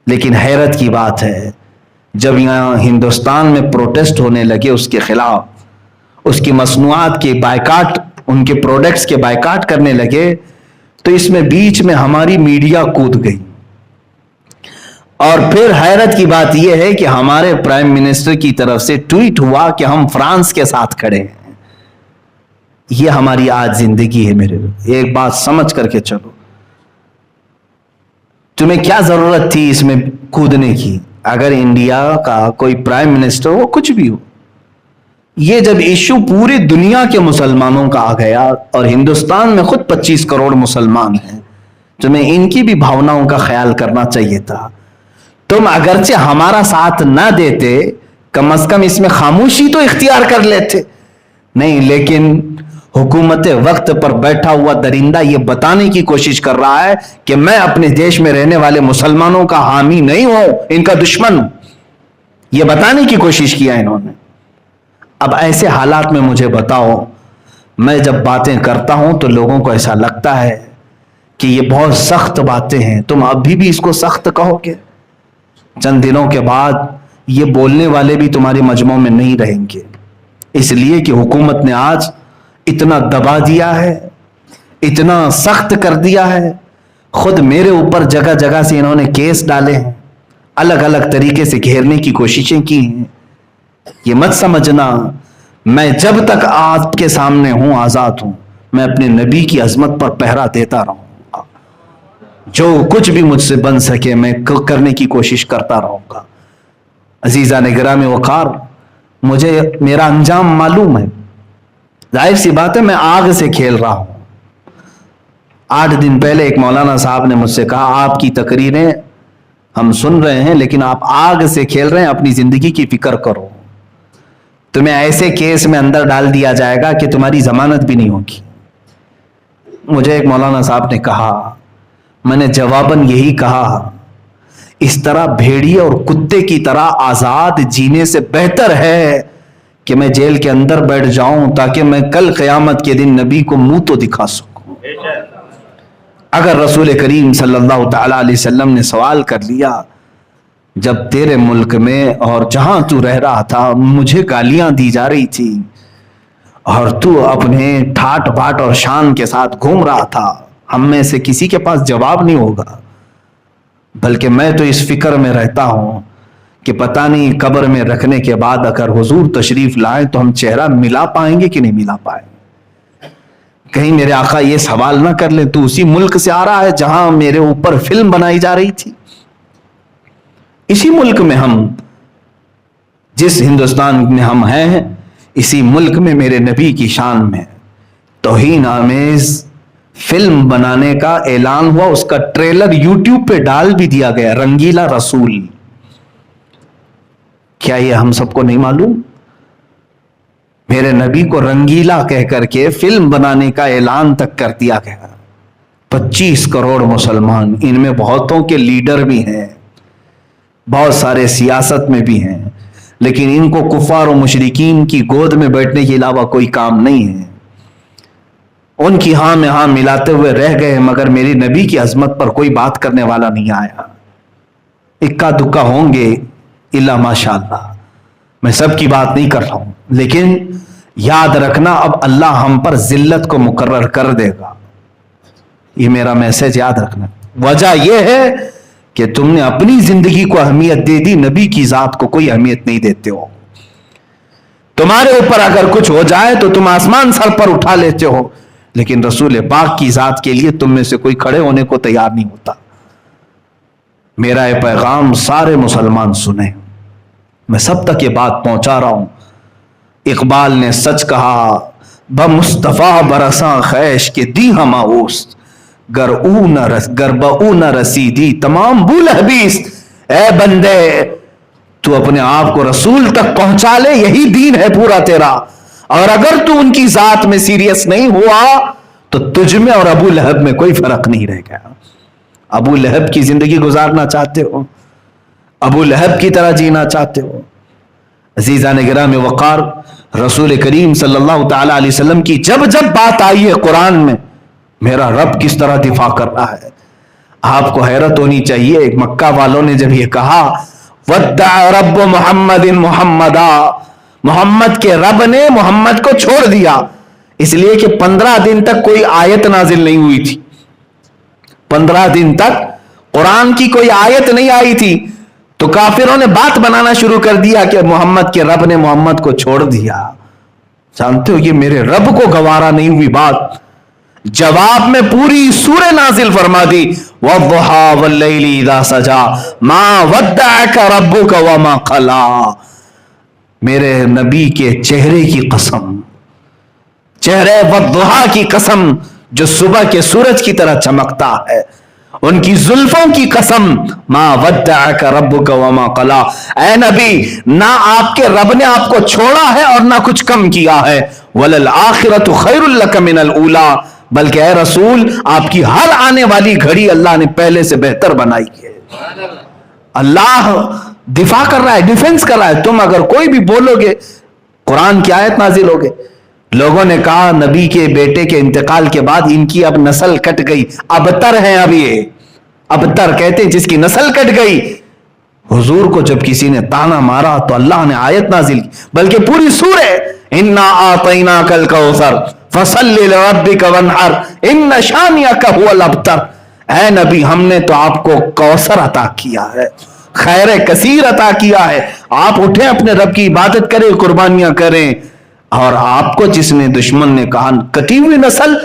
لیکن حیرت کی بات ہے, جب یہاں ہندوستان میں پروٹیسٹ ہونے لگے اس کے خلاف, اس کی مصنوعات کے بائیکاٹ, ان کے پروڈکٹس کے بائیکاٹ کرنے لگے, تو اس میں بیچ میں ہماری میڈیا کود گئی. اور پھر حیرت کی بات یہ ہے کہ ہمارے پرائم منسٹر کی طرف سے ٹویٹ ہوا کہ ہم فرانس کے ساتھ کھڑے ہیں. یہ ہماری آج زندگی ہے میرے. ایک بات سمجھ کر کے چلو, تمہیں کیا ضرورت تھی اس میں کودنے کی؟ اگر انڈیا کا کوئی پرائم منسٹر ہو, کچھ بھی ہو, یہ جب ایشو پوری دنیا کے مسلمانوں کا آ گیا, اور ہندوستان میں خود 25 کروڑ مسلمان ہیں, تمہیں ان کی بھی بھاوناؤں کا خیال کرنا چاہیے تھا. تم اگرچہ ہمارا ساتھ نہ دیتے, کم از کم اس میں خاموشی تو اختیار کر لیتے. نہیں, لیکن حکومت وقت پر بیٹھا ہوا درندہ یہ بتانے کی کوشش کر رہا ہے کہ میں اپنے دیش میں رہنے والے مسلمانوں کا حامی نہیں ہوں, ان کا دشمن ہوں. یہ بتانے کی کوشش کیا انہوں نے. اب ایسے حالات میں مجھے بتاؤ, میں جب باتیں کرتا ہوں تو لوگوں کو ایسا لگتا ہے کہ یہ بہت سخت باتیں ہیں, تم ابھی بھی اس کو سخت کہو گے؟ چند دنوں کے بعد یہ بولنے والے بھی تمہارے مجمع میں نہیں رہیں گے, اس لیے کہ حکومت نے آج اتنا دبا دیا ہے, اتنا سخت کر دیا ہے. خود میرے اوپر جگہ جگہ سے انہوں نے کیس ڈالے ہیں, الگ الگ طریقے سے گھیرنے کی کوششیں کی ہیں. یہ مت سمجھنا میں جب تک آپ کے سامنے ہوں, آزاد ہوں, میں اپنے نبی کی عظمت پر پہرا دیتا رہوں گا. جو کچھ بھی مجھ سے بن سکے میں کرنے کی کوشش کرتا رہوں گا. عزیزان گرامی وقار, مجھے میرا انجام معلوم ہے. ظاہر سی بات ہے میں آگ سے کھیل رہا ہوں. 8 دن پہلے ایک مولانا صاحب نے مجھ سے کہا, آپ کی تقریریں ہم سن رہے ہیں لیکن آپ آگ سے کھیل رہے ہیں, اپنی زندگی کی فکر کرو. تمہیں ایسے کیس میں اندر ڈال دیا جائے گا کہ تمہاری ضمانت بھی نہیں ہوگی. مجھے ایک مولانا صاحب نے کہا, میں نے جواباً یہی کہا, اس طرح بھیڑیے اور کتے کی طرح آزاد جینے سے بہتر ہے کہ میں جیل کے اندر بیٹھ جاؤں تاکہ میں کل قیامت کے دن نبی کو منہ تو دکھا سکوں. اگر رسول کریم صلی اللہ تعالی علیہ وسلم نے سوال کر لیا, جب تیرے ملک میں اور جہاں تو رہ رہا تھا مجھے گالیاں دی جا رہی تھی اور تو اپنے ٹھاٹ باٹ اور شان کے ساتھ گھوم رہا تھا, ہم میں سے کسی کے پاس جواب نہیں ہوگا, بلکہ میں تو اس فکر میں رہتا ہوں کہ پتہ نہیں قبر میں رکھنے کے بعد اگر حضور تشریف لائیں تو ہم چہرہ ملا پائیں گے کہ نہیں ملا پائیں گے. کہیں میرے آقا یہ سوال نہ کر لیں, تو اسی ملک سے آ رہا ہے جہاں میرے اوپر فلم بنائی جا رہی تھی. اسی ملک میں ہم, جس ہندوستان میں ہم ہیں, اسی ملک میں میرے نبی کی شان میں توہین آمیز فلم بنانے کا اعلان ہوا. اس کا ٹریلر یوٹیوب پہ ڈال بھی دیا گیا, رنگیلا رسول. کیا یہ ہم سب کو نہیں معلوم؟ میرے نبی کو رنگیلا کہہ کر کے فلم بنانے کا اعلان تک کر دیا گیا. 25 کروڑ مسلمان, ان میں بہتوں کے لیڈر بھی ہیں, بہت سارے سیاست میں بھی ہیں, لیکن ان کو کفار و مشرکین کی گود میں بیٹھنے کے علاوہ کوئی کام نہیں ہے. ان کی ہاں میں ہاں ملاتے ہوئے رہ گئے, مگر میری نبی کی عظمت پر کوئی بات کرنے والا نہیں آیا. اکا دکا ہوں گے الا ماشاء اللہ, میں سب کی بات نہیں کر رہا ہوں, لیکن یاد رکھنا اب اللہ ہم پر ذلت کو مقرر کر دے گا. یہ میرا میسج یاد رکھنا. وجہ یہ ہے کہ تم نے اپنی زندگی کو اہمیت دے دی, نبی کی ذات کو کوئی اہمیت نہیں دیتے ہو. تمہارے اوپر اگر کچھ ہو جائے تو تم آسمان سر پر اٹھا لیتے ہو, لیکن رسول پاک کی ذات کے لیے تم میں سے کوئی کھڑے ہونے کو تیار نہیں ہوتا. میرا یہ پیغام سارے مسلمان سنیں, میں سب تک یہ بات پہنچا رہا ہوں. اقبال نے سچ کہا, بمصطفیٰ برساں خیش کے دی ہم اوست, گر بہ نہ رسیدی تمام بو لہبیست. اے بندے تو اپنے آپ کو رسول تک پہنچا لے, یہی دین ہے پورا تیرا. اور اگر تو ان کی ذات میں سیریس نہیں ہوا تو تجھ میں اور ابو لہب میں کوئی فرق نہیں رہ گیا. ابو لہب کی زندگی گزارنا چاہتے ہو, ابو لہب کی طرح جینا چاہتے ہو. عزیزان گرام وقار, رسول کریم صلی اللہ تعالی علیہ وسلم کی جب جب بات آئی ہے قرآن میں, میرا رب کس طرح دفاع کر رہا ہے, آپ کو حیرت ہونی چاہیے. مکہ والوں نے جب یہ کہا ودع رب محمد محمدا, محمد کے رب نے محمد کو چھوڑ دیا, اس لیے کہ 15 دن تک کوئی آیت نازل نہیں ہوئی تھی. 15 دن تک قرآن کی کوئی آیت نہیں آئی تھی, تو کافروں نے بات بنانا شروع کر دیا کہ محمد کے رب نے محمد کو چھوڑ دیا. جانتے ہو یہ میرے رب کو گوارا نہیں ہوئی بات. جواب میں پوری سورہ نازل فرما دی, وَالضُّحَىٰ وَاللَّيْلِ اِذَا سَجَا مَا وَدَّعَكَ رَبُّكَ وَمَا قَلَا. میرے نبی کے چہرے کی قسم, چہرے وَالضُّحَىٰ کی قسم جو صبح کے سورج کی طرح چمکتا ہے, ان کی زلفوں کی قسم, ما ودعک ربک وما قلا. اے نبی, نہ آپ کے رب نے آپ کو چھوڑا ہے اور نہ کچھ کم کیا ہے. وللآخرۃ خیر لک من الاولی, بلکہ اے رسول آپ کی ہر آنے والی گھڑی اللہ نے پہلے سے بہتر بنائی ہے. اللہ دفاع کر رہا ہے, ڈیفنس کر رہا ہے. تم اگر کوئی بھی بولو گے قرآن کی آیت نازل ہوگے. لوگوں نے کہا نبی کے بیٹے کے انتقال کے بعد ان کی اب نسل کٹ گئی, ابتر ہیں اب یہ, ابتر کہتے ہیں جس کی نسل کٹ گئی. حضور کو جب کسی نے تانا مارا تو اللہ نے آیت نازل کی, بلکہ پوری سورہ, انا اعطیناک الکوثر فصل لربک وانحر ان شانئک هو الابتر. اے نبی ہم نے تو آپ کو کوثر عطا کیا ہے, خیر کثیر عطا کیا ہے, آپ اٹھیں اپنے رب کی عبادت کریں, قربانیاں کریں. اور آپ کو جس نے دشمن نے کہا کٹی ہوئی نسل,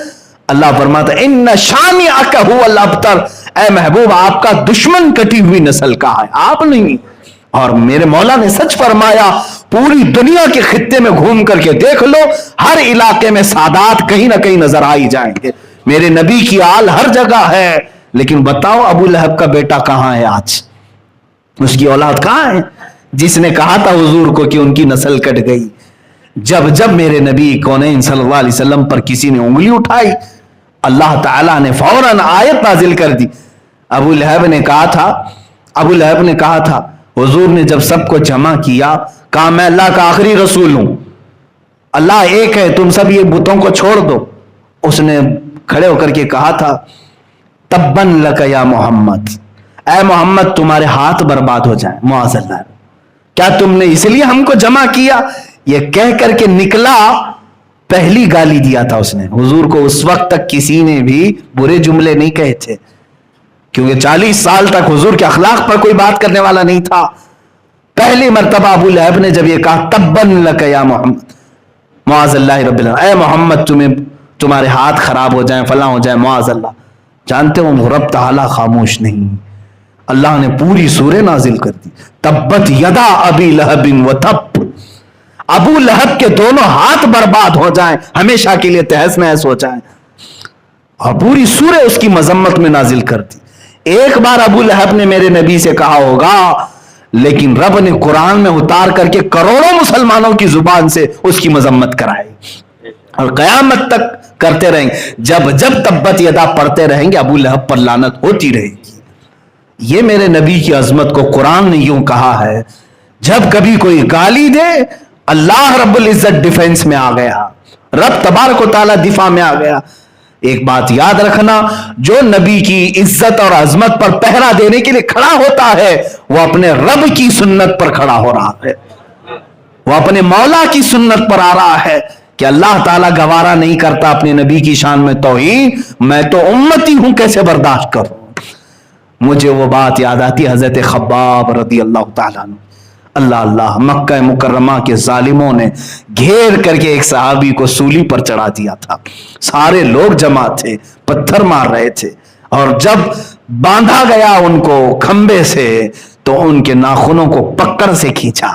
اللہ فرماتا ہے ان شانئک هو الابتر, اے محبوب آپ کا دشمن کٹی ہوئی نسل کا ہے, آپ نہیں. اور میرے مولا نے سچ فرمایا, پوری دنیا کے خطے میں گھوم کر کے دیکھ لو, ہر علاقے میں سادات کہیں نہ کہیں نظر آئی جائیں گے. میرے نبی کی آل ہر جگہ ہے, لیکن بتاؤ ابو لہب کا بیٹا کہاں ہے آج, اس کی اولاد کہاں ہے جس نے کہا تھا حضور کو کہ ان کی نسل کٹ گئی. جب جب میرے نبی کونین صلی اللہ علیہ وسلم پر کسی نے انگلی اٹھائی, اللہ تعالیٰ نے فوراً آیت نازل کر دی. ابو لہب نے کہا تھا حضور نے جب سب کو جمع کیا, کہا میں اللہ کا آخری رسول ہوں, اللہ ایک ہے, تم سب یہ بتوں کو چھوڑ دو. اس نے کھڑے ہو کر کے کہا تھا تبن لک یا محمد, اے محمد تمہارے ہاتھ برباد ہو جائیں, معاذ اللہ, کیا تم نے اس لیے ہم کو جمع کیا. یہ کہہ کر کے نکلا, پہلی گالی دیا تھا اس نے حضور کو. اس وقت تک کسی نے بھی برے جملے نہیں کہے تھے, کیونکہ 40 سال تک حضور کے اخلاق پر کوئی بات کرنے والا نہیں تھا. پہلی مرتبہ ابو لہب نے جب یہ کہا تبن لک یا محمد, معاذ اللہ رب العالمین, اے محمد تمہارے ہاتھ خراب ہو جائیں, فلاں ہو جائیں, معاذ اللہ. جانتے ہو رب تعالیٰ خاموش نہیں, اللہ نے پوری سورہ نازل کر دی, تبت یدا ابی لہب وتب, ابو لہب کے دونوں ہاتھ برباد ہو جائیں, ہمیشہ کے لیے تہس نہس ہو جائیں. اور پوری سورہ اس کی مذمت میں نازل کر دی. ایک بار ابو لہب نے میرے نبی سے کہا ہوگا, لیکن رب نے قرآن میں اتار کر کے کروڑوں مسلمانوں کی زبان سے اس کی مذمت کرائی, اور قیامت تک کرتے رہیں گے. جب جب تبت یدا پڑھتے رہیں گے ابو لہب پر لعنت ہوتی رہے گی. یہ میرے نبی کی عظمت کو قرآن نے یوں کہا ہے, جب کبھی کوئی گالی دے اللہ رب العزت ڈیفنس میں آ گیا, رب تبارک و تعالی دفاع میں آ گیا. ایک بات یاد رکھنا, جو نبی کی عزت اور عظمت پر پہرا دینے کے لیے کھڑا ہوتا ہے وہ اپنے رب کی سنت پر کھڑا ہو رہا ہے, وہ اپنے مولا کی سنت پر آ رہا ہے کہ اللہ تعالیٰ گوارا نہیں کرتا اپنے نبی کی شان میں توہین, میں تو امتی ہوں کیسے برداشت کروں. مجھے وہ بات یاد آتی حضرت خباب رضی اللہ تعالیٰ عنہ, اللہ اللہ، مکہ مکرمہ کے ظالموں نے گھیر کر کے ایک صحابی کو سولی پر چڑھا دیا تھا، سارے لوگ جمع تھے، پتھر مار رہے تھے، اور جب باندھا گیا ان کو کھمبے سے تو ان کے ناخنوں کو پکڑ سے کھینچا،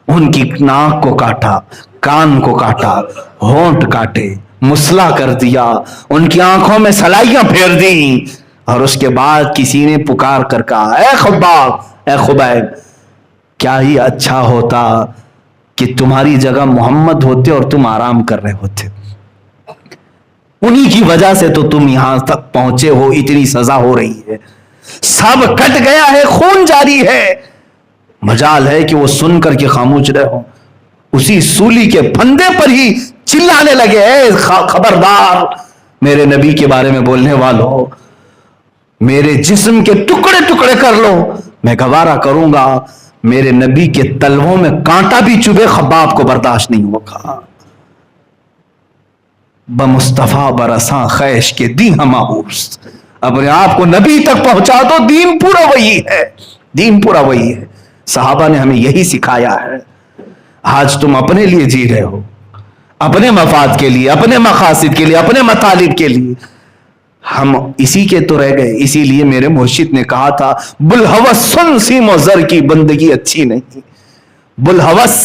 ان کی ناک کو کاٹا، کان کو کاٹا، ہونٹ کاٹے، مسلا کر دیا، ان کی آنکھوں میں سلائیاں پھیر دیں، اور اس کے بعد کسی نے پکار کر کہا اے خباب، اے خبیب، کیا ہی اچھا ہوتا کہ تمہاری جگہ محمد ہوتے اور تم آرام کر رہے ہوتے، انہی کی وجہ سے تو تم یہاں تک پہنچے ہو، اتنی سزا ہو رہی ہے، سب کٹ گیا ہے، خون جاری ہے، مجال ہے کہ وہ سن کر کے خاموش رہے ہو۔ اسی سولی کے پھندے پر ہی چلانے لگے اے خبردار میرے نبی کے بارے میں بولنے والوں، میرے جسم کے ٹکڑے ٹکڑے کر لو، میں گوارا کروں گا، میرے نبی کے تلووں میں کانٹا بھی چبھے خباب کو برداشت نہیں ہوگا۔ بمصطفیٰ برساں خیش کے دی ہماؤس، اپنے آپ کو نبی تک پہنچا دو، دین پورا وہی ہے، دین پورا وہی ہے۔ صحابہ نے ہمیں یہی سکھایا ہے۔ آج تم اپنے لیے جی رہے ہو، اپنے مفاد کے لیے، اپنے مقاصد کے لیے، اپنے مطالب کے لیے، ہم اسی کے تو رہ گئے۔ اسی لیے میرے مرشد نے کہا تھا بلحوث سن سیم و زر کی بندگی اچھی نہیں۔ بلحوث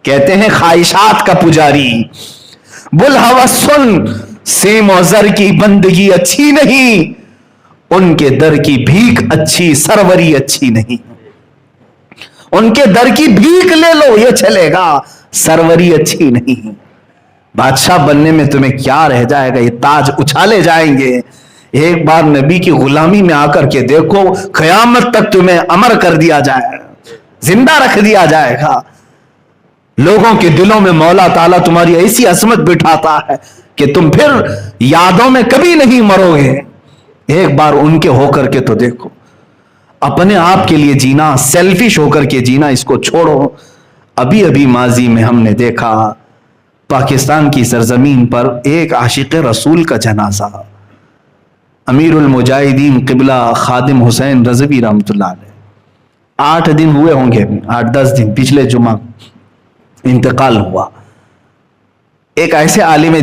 کہتے ہیں خواہشات کا پجاری، بلحوث سن سیم و زر کی بندگی اچھی نہیں، ان کے در کی بھیک اچھی، سروری اچھی نہیں۔ ان کے در کی بھیک لے لو یہ چلے گا، سروری اچھی نہیں۔ بادشاہ بننے میں تمہیں کیا رہ جائے گا، یہ تاج اچھالے جائیں گے۔ ایک بار نبی کی غلامی میں آ کر کے دیکھو، قیامت تک تمہیں امر کر دیا جائے گا، زندہ رکھ دیا جائے گا۔ لوگوں کے دلوں میں مولا تعالیٰ تمہاری ایسی عظمت بٹھاتا ہے کہ تم پھر یادوں میں کبھی نہیں مرو گے۔ ایک بار ان کے ہو کر کے تو دیکھو، اپنے آپ کے لیے جینا، سیلفش ہو کر کے جینا اس کو چھوڑو۔ ابھی ابھی ماضی میں ہم نے دیکھا پاکستان کی سرزمین پر ایک عاشق رسول کا جنازہ، امیر المجاہدین قبلہ خادم حسین رضوی رحمۃ اللہ علیہ، 8 دن ہوئے ہوں گے، 8-10 دن، پچھلے جمعہ انتقال ہوا۔ ایک ایسے عالم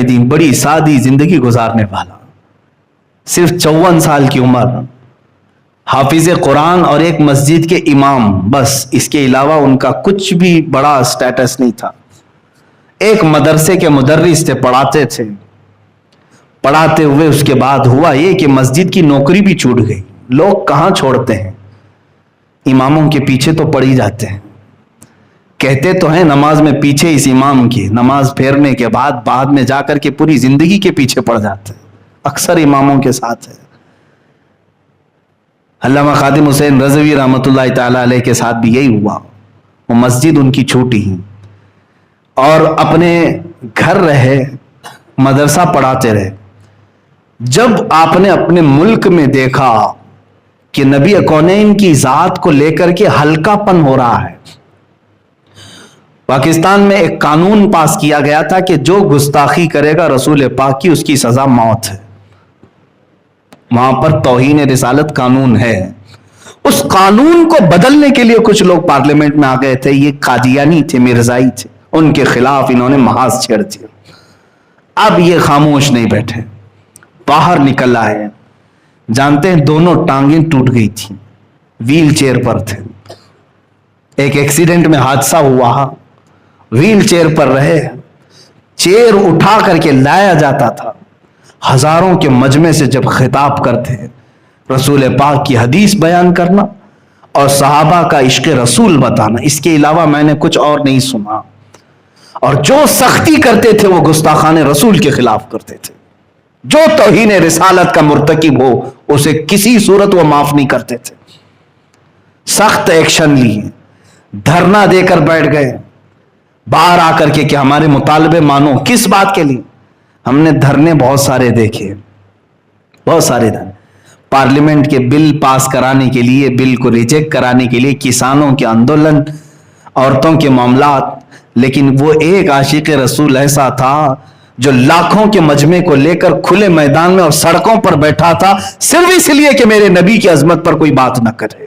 دین، بڑی سادی زندگی گزارنے والا، صرف 54 سال کی عمر، حافظ قرآن اور ایک مسجد کے امام، بس اس کے علاوہ ان کا کچھ بھی بڑا سٹیٹس نہیں تھا۔ ایک مدرسے کے مدرس تھے، پڑھاتے تھے، پڑھاتے ہوئے اس کے بعد ہوا یہ کہ مسجد کی نوکری بھی چھوٹ گئی۔ لوگ کہاں چھوڑتے ہیں، اماموں کے پیچھے تو پڑ ہی جاتے ہیں، کہتے تو ہیں نماز میں پیچھے اس امام کی، نماز پھیرنے کے بعد میں جا کر کے پوری زندگی کے پیچھے پڑ جاتے ہیں، اکثر اماموں کے ساتھ ہے۔ علامہ خادم حسین رضوی رحمۃ اللہ تعالی علیہ کے ساتھ بھی یہی ہوا، وہ مسجد ان کی چھوٹی ہی، اور اپنے گھر رہے، مدرسہ پڑھاتے رہے۔ جب آپ نے اپنے ملک میں دیکھا کہ نبی کونین کی ذات کو لے کر کے ہلکا پن ہو رہا ہے، پاکستان میں ایک قانون پاس کیا گیا تھا کہ جو گستاخی کرے گا رسول پاک کی، اس کی سزا موت ہے۔ وہاں پر توہین رسالت قانون ہے۔ اس قانون کو بدلنے کے لیے کچھ لوگ پارلیمنٹ میں آ گئے تھے، یہ قادیانی تھے، مرزائی تھے، ان کے خلاف انہوں نے محاذ چھیڑ دیا۔ اب یہ خاموش نہیں بیٹھے، باہر نکل آئے۔ جانتے ہیں دونوں ٹانگیں ٹوٹ گئی تھیں، ویل چیئر پر تھے، ایک ایکسیڈنٹ میں حادثہ ہوا، ویل چیئر پر رہے، چیئر اٹھا کر کے لایا جاتا تھا، ہزاروں کے مجمع سے جب خطاب کرتے رسول پاک کی حدیث بیان کرنا اور صحابہ کا عشق رسول بتانا، اس کے علاوہ میں نے کچھ اور نہیں سنا۔ اور جو سختی کرتے تھے وہ گستاخان رسول کے خلاف کرتے تھے، جو توہین رسالت کا مرتکب ہو اسے کسی صورت وہ معاف نہیں کرتے تھے۔ سخت ایکشن لیے، دھرنا دے کر بیٹھ گئے باہر آ کر کے کہ ہمارے مطالبے مانو۔ کس بات کے لیے؟ ہم نے دھرنے بہت سارے دیکھے، بہت سارے دھرنے، پارلیمنٹ کے بل پاس کرانے کے لیے، بل کو ریجیکٹ کرانے کے لیے، کسانوں کے آندولن، عورتوں کے معاملات، لیکن وہ ایک عاشق رسول ایسا تھا جو لاکھوں کے مجمع کو لے کر کھلے میدان میں اور سڑکوں پر بیٹھا تھا، صرف اس لیے کہ میرے نبی کی عظمت پر کوئی بات نہ کرے۔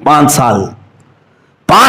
5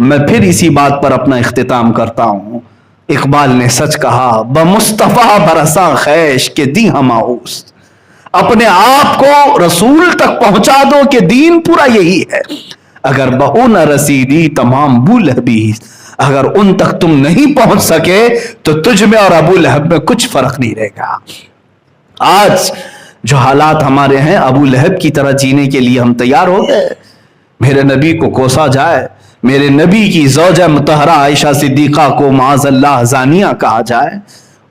میں پھر اسی بات پر اپنا اختتام کرتا ہوں. اقبال نے سچ کہا، بمصطفیٰ برساں خیش کے دی ہماؤس. اپنے آپ کو رسول تک پہنچا دو کہ دین پورا یہی ہے. اگر بہو نہ رسیدی تمام بو لہبی، اگر ان تک تم نہیں پہنچ سکے تو تجھ میں اور ابو لہب میں کچھ فرق نہیں رہے گا. آج جو حالات ہمارے ہیں، ابو لہب کی طرح جینے کے لیے ہم تیار ہو گئے. میرے نبی کو کوسا جائے، میرے نبی کی زوجہ مطہرہ عائشہ صدیقہ کو معاذ اللہ زانیہ کہا جائے،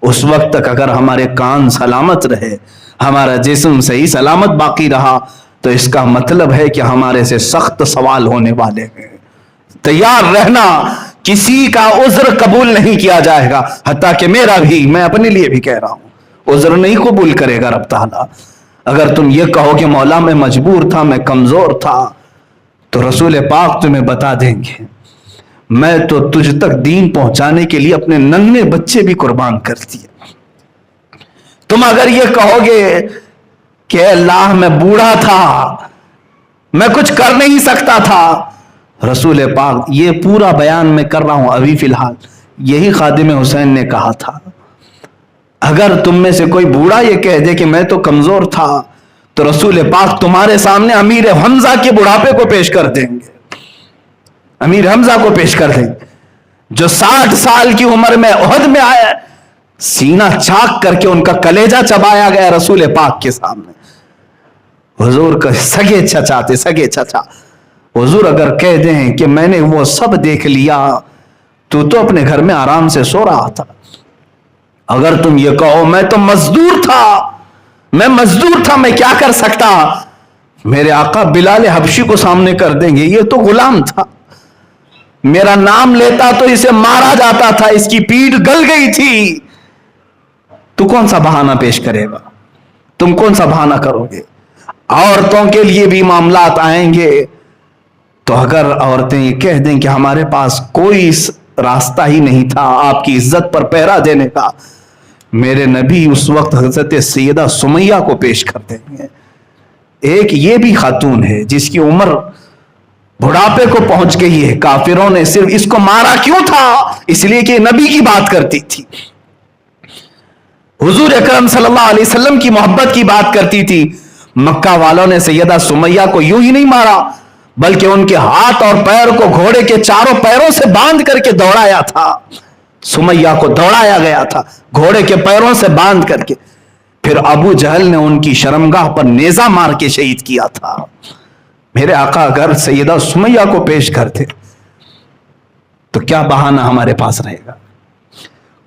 اس وقت تک اگر ہمارے کان سلامت رہے، ہمارا جسم صحیح سلامت باقی رہا، تو اس کا مطلب ہے کہ ہمارے سے سخت سوال ہونے والے ہیں. تیار رہنا، کسی کا عذر قبول نہیں کیا جائے گا، حتیٰ کہ میرا بھی، میں اپنے لیے بھی کہہ رہا ہوں، عذر نہیں قبول کرے گا رب تعالیٰ. اگر تم یہ کہو کہ مولا میں مجبور تھا، میں کمزور تھا، تو رسول پاک تمہیں بتا دیں گے میں تو تجھ تک دین پہنچانے کے لیے اپنے ننھے بچے بھی قربان کر دیے. تم اگر یہ کہو گے کہ اللہ میں بوڑھا تھا، میں کچھ کر نہیں سکتا تھا، رسول پاک یہ پورا بیان میں کر رہا ہوں ابھی فی الحال، یہی خادم حسین نے کہا تھا. اگر تم میں سے کوئی بوڑھا یہ کہہ دے کہ میں تو کمزور تھا، تو رسول پاک تمہارے سامنے امیر حمزہ کے بڑھاپے کو پیش کر دیں گے. امیر حمزہ کو پیش کر دیں گے جو 60 سال کی عمر میں احد میں آیا، سینہ چاک کر کے ان کا کلیجہ چبایا گیا رسول پاک کے سامنے. حضور کا سگے چچا تھے، سگے چچا. حضور اگر کہہ دیں کہ میں نے وہ سب دیکھ لیا، تو اپنے گھر میں آرام سے سو رہا تھا. اگر تم یہ کہو میں تو مزدور تھا، میں کیا کر سکتا، میرے آقا بلال حبشی کو سامنے کر دیں گے، یہ تو غلام تھا، میرا نام لیتا تو اسے مارا جاتا تھا، اس کی پیٹھ گل گئی تھی. تو کون سا بہانہ پیش کرے گا، تم کون سا بہانہ کرو گے؟ عورتوں کے لیے بھی معاملات آئیں گے، تو اگر عورتیں یہ کہہ دیں کہ ہمارے پاس کوئی راستہ ہی نہیں تھا آپ کی عزت پر پہرا دینے کا، میرے نبی اس وقت حضرت سیدہ سمیہ کو پیش کر دیں گے. ایک یہ بھی خاتون ہے جس کی عمر بڑھاپے کو پہنچ گئی ہے، کافروں نے صرف اس کو مارا کیوں تھا؟ اس لیے کہ نبی کی بات کرتی تھی، حضور اکرم صلی اللہ علیہ وسلم کی محبت کی بات کرتی تھی. مکہ والوں نے سیدہ سمیہ کو یوں ہی نہیں مارا، بلکہ ان کے ہاتھ اور پیر کو گھوڑے کے چاروں پیروں سے باندھ کر کے دوڑایا تھا. سمیہ کو دوڑایا گیا تھا گھوڑے کے پیروں سے باندھ کر کے. پھر ابو جہل نے ان کی شرمگاہ پر نیزہ مار کے شہید کیا تھا. میرے آقا اگر سیدہ سمیہ کو پیش کرتے تو کیا بہانہ ہمارے پاس رہے گا؟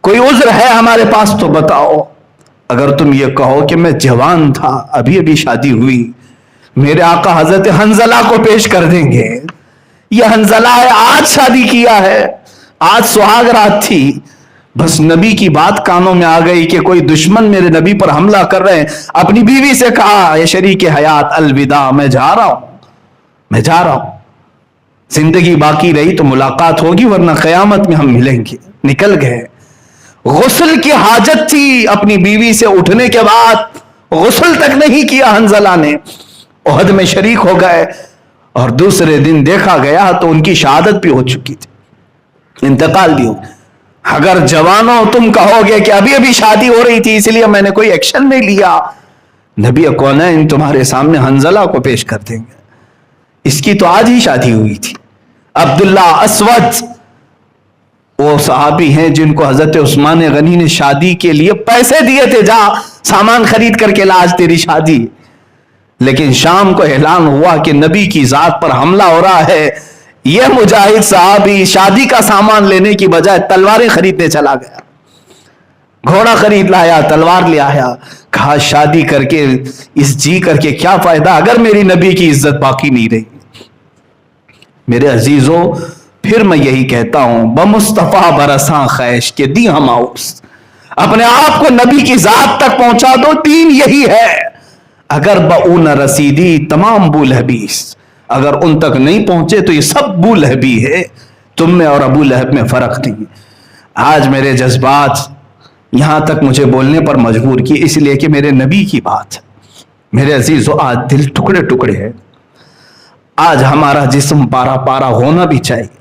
کوئی عذر ہے ہمارے پاس تو بتاؤ. اگر تم یہ کہو کہ میں جوان تھا، ابھی شادی ہوئی، میرے آقا حضرت حنظلہ کو پیش کر دیں گے. یہ حنظلہ ہے، آج شادی کیا ہے، آج سہاگ رات تھی، بس نبی کی بات کانوں میں آ گئی کہ کوئی دشمن میرے نبی پر حملہ کر رہے ہیں. اپنی بیوی سے کہا، اے شریک حیات الوداع، میں جا رہا ہوں، زندگی باقی رہی تو ملاقات ہوگی، ورنہ قیامت میں ہم ملیں گے. نکل گئے. غسل کی حاجت تھی اپنی بیوی سے اٹھنے کے بعد، غسل تک نہیں کیا حنظلہ نے، احد میں شریک ہو گئے. اور دوسرے دن دیکھا گیا تو ان کی شہادت بھی ہو چکی تھی، انتقال بھی ہو. اگر جوانوں تم کہو گے کہ ابھی شادی ہو رہی تھی اس لیے میں نے کوئی ایکشن نہیں لیا، نبی کونین تمہارے سامنے حنظلہ کو پیش کر دیں گے. اس کی تو آج ہی شادی ہوئی تھی. عبداللہ اسود وہ صحابی ہیں جن کو حضرت عثمان غنی نے شادی کے لیے پیسے دیے تھے، جا سامان خرید کر کے لاج تیری شادی. لیکن شام کو اعلان ہوا کہ نبی کی ذات پر حملہ ہو رہا ہے، یہ مجاہد صحابی شادی کا سامان لینے کی بجائے تلواریں خریدنے چلا گیا. گھوڑا خرید لایا، تلوار لے آیا، کہا شادی کر کے اس جی کر کے کیا فائدہ اگر میری نبی کی عزت باقی نہیں رہی. میرے عزیزوں، پھر میں یہی کہتا ہوں، بمصطفیٰ برساں خیش کے دی ہماؤس. اپنے آپ کو نبی کی ذات تک پہنچا دو، دین یہی ہے. اگر بؤ نہ رسیدی تمام بو لہبیس، اگر ان تک نہیں پہنچے تو یہ سب بو لہبی ہے، تم میں اور ابو لہب میں فرق نہیں. آج میرے جذبات یہاں تک مجھے بولنے پر مجبور کی، اس لیے کہ میرے نبی کی بات ہے. میرے عزیزو، آج دل ٹکڑے ٹکڑے ہے. آج ہمارا جسم پارا پارا ہونا بھی چاہیے.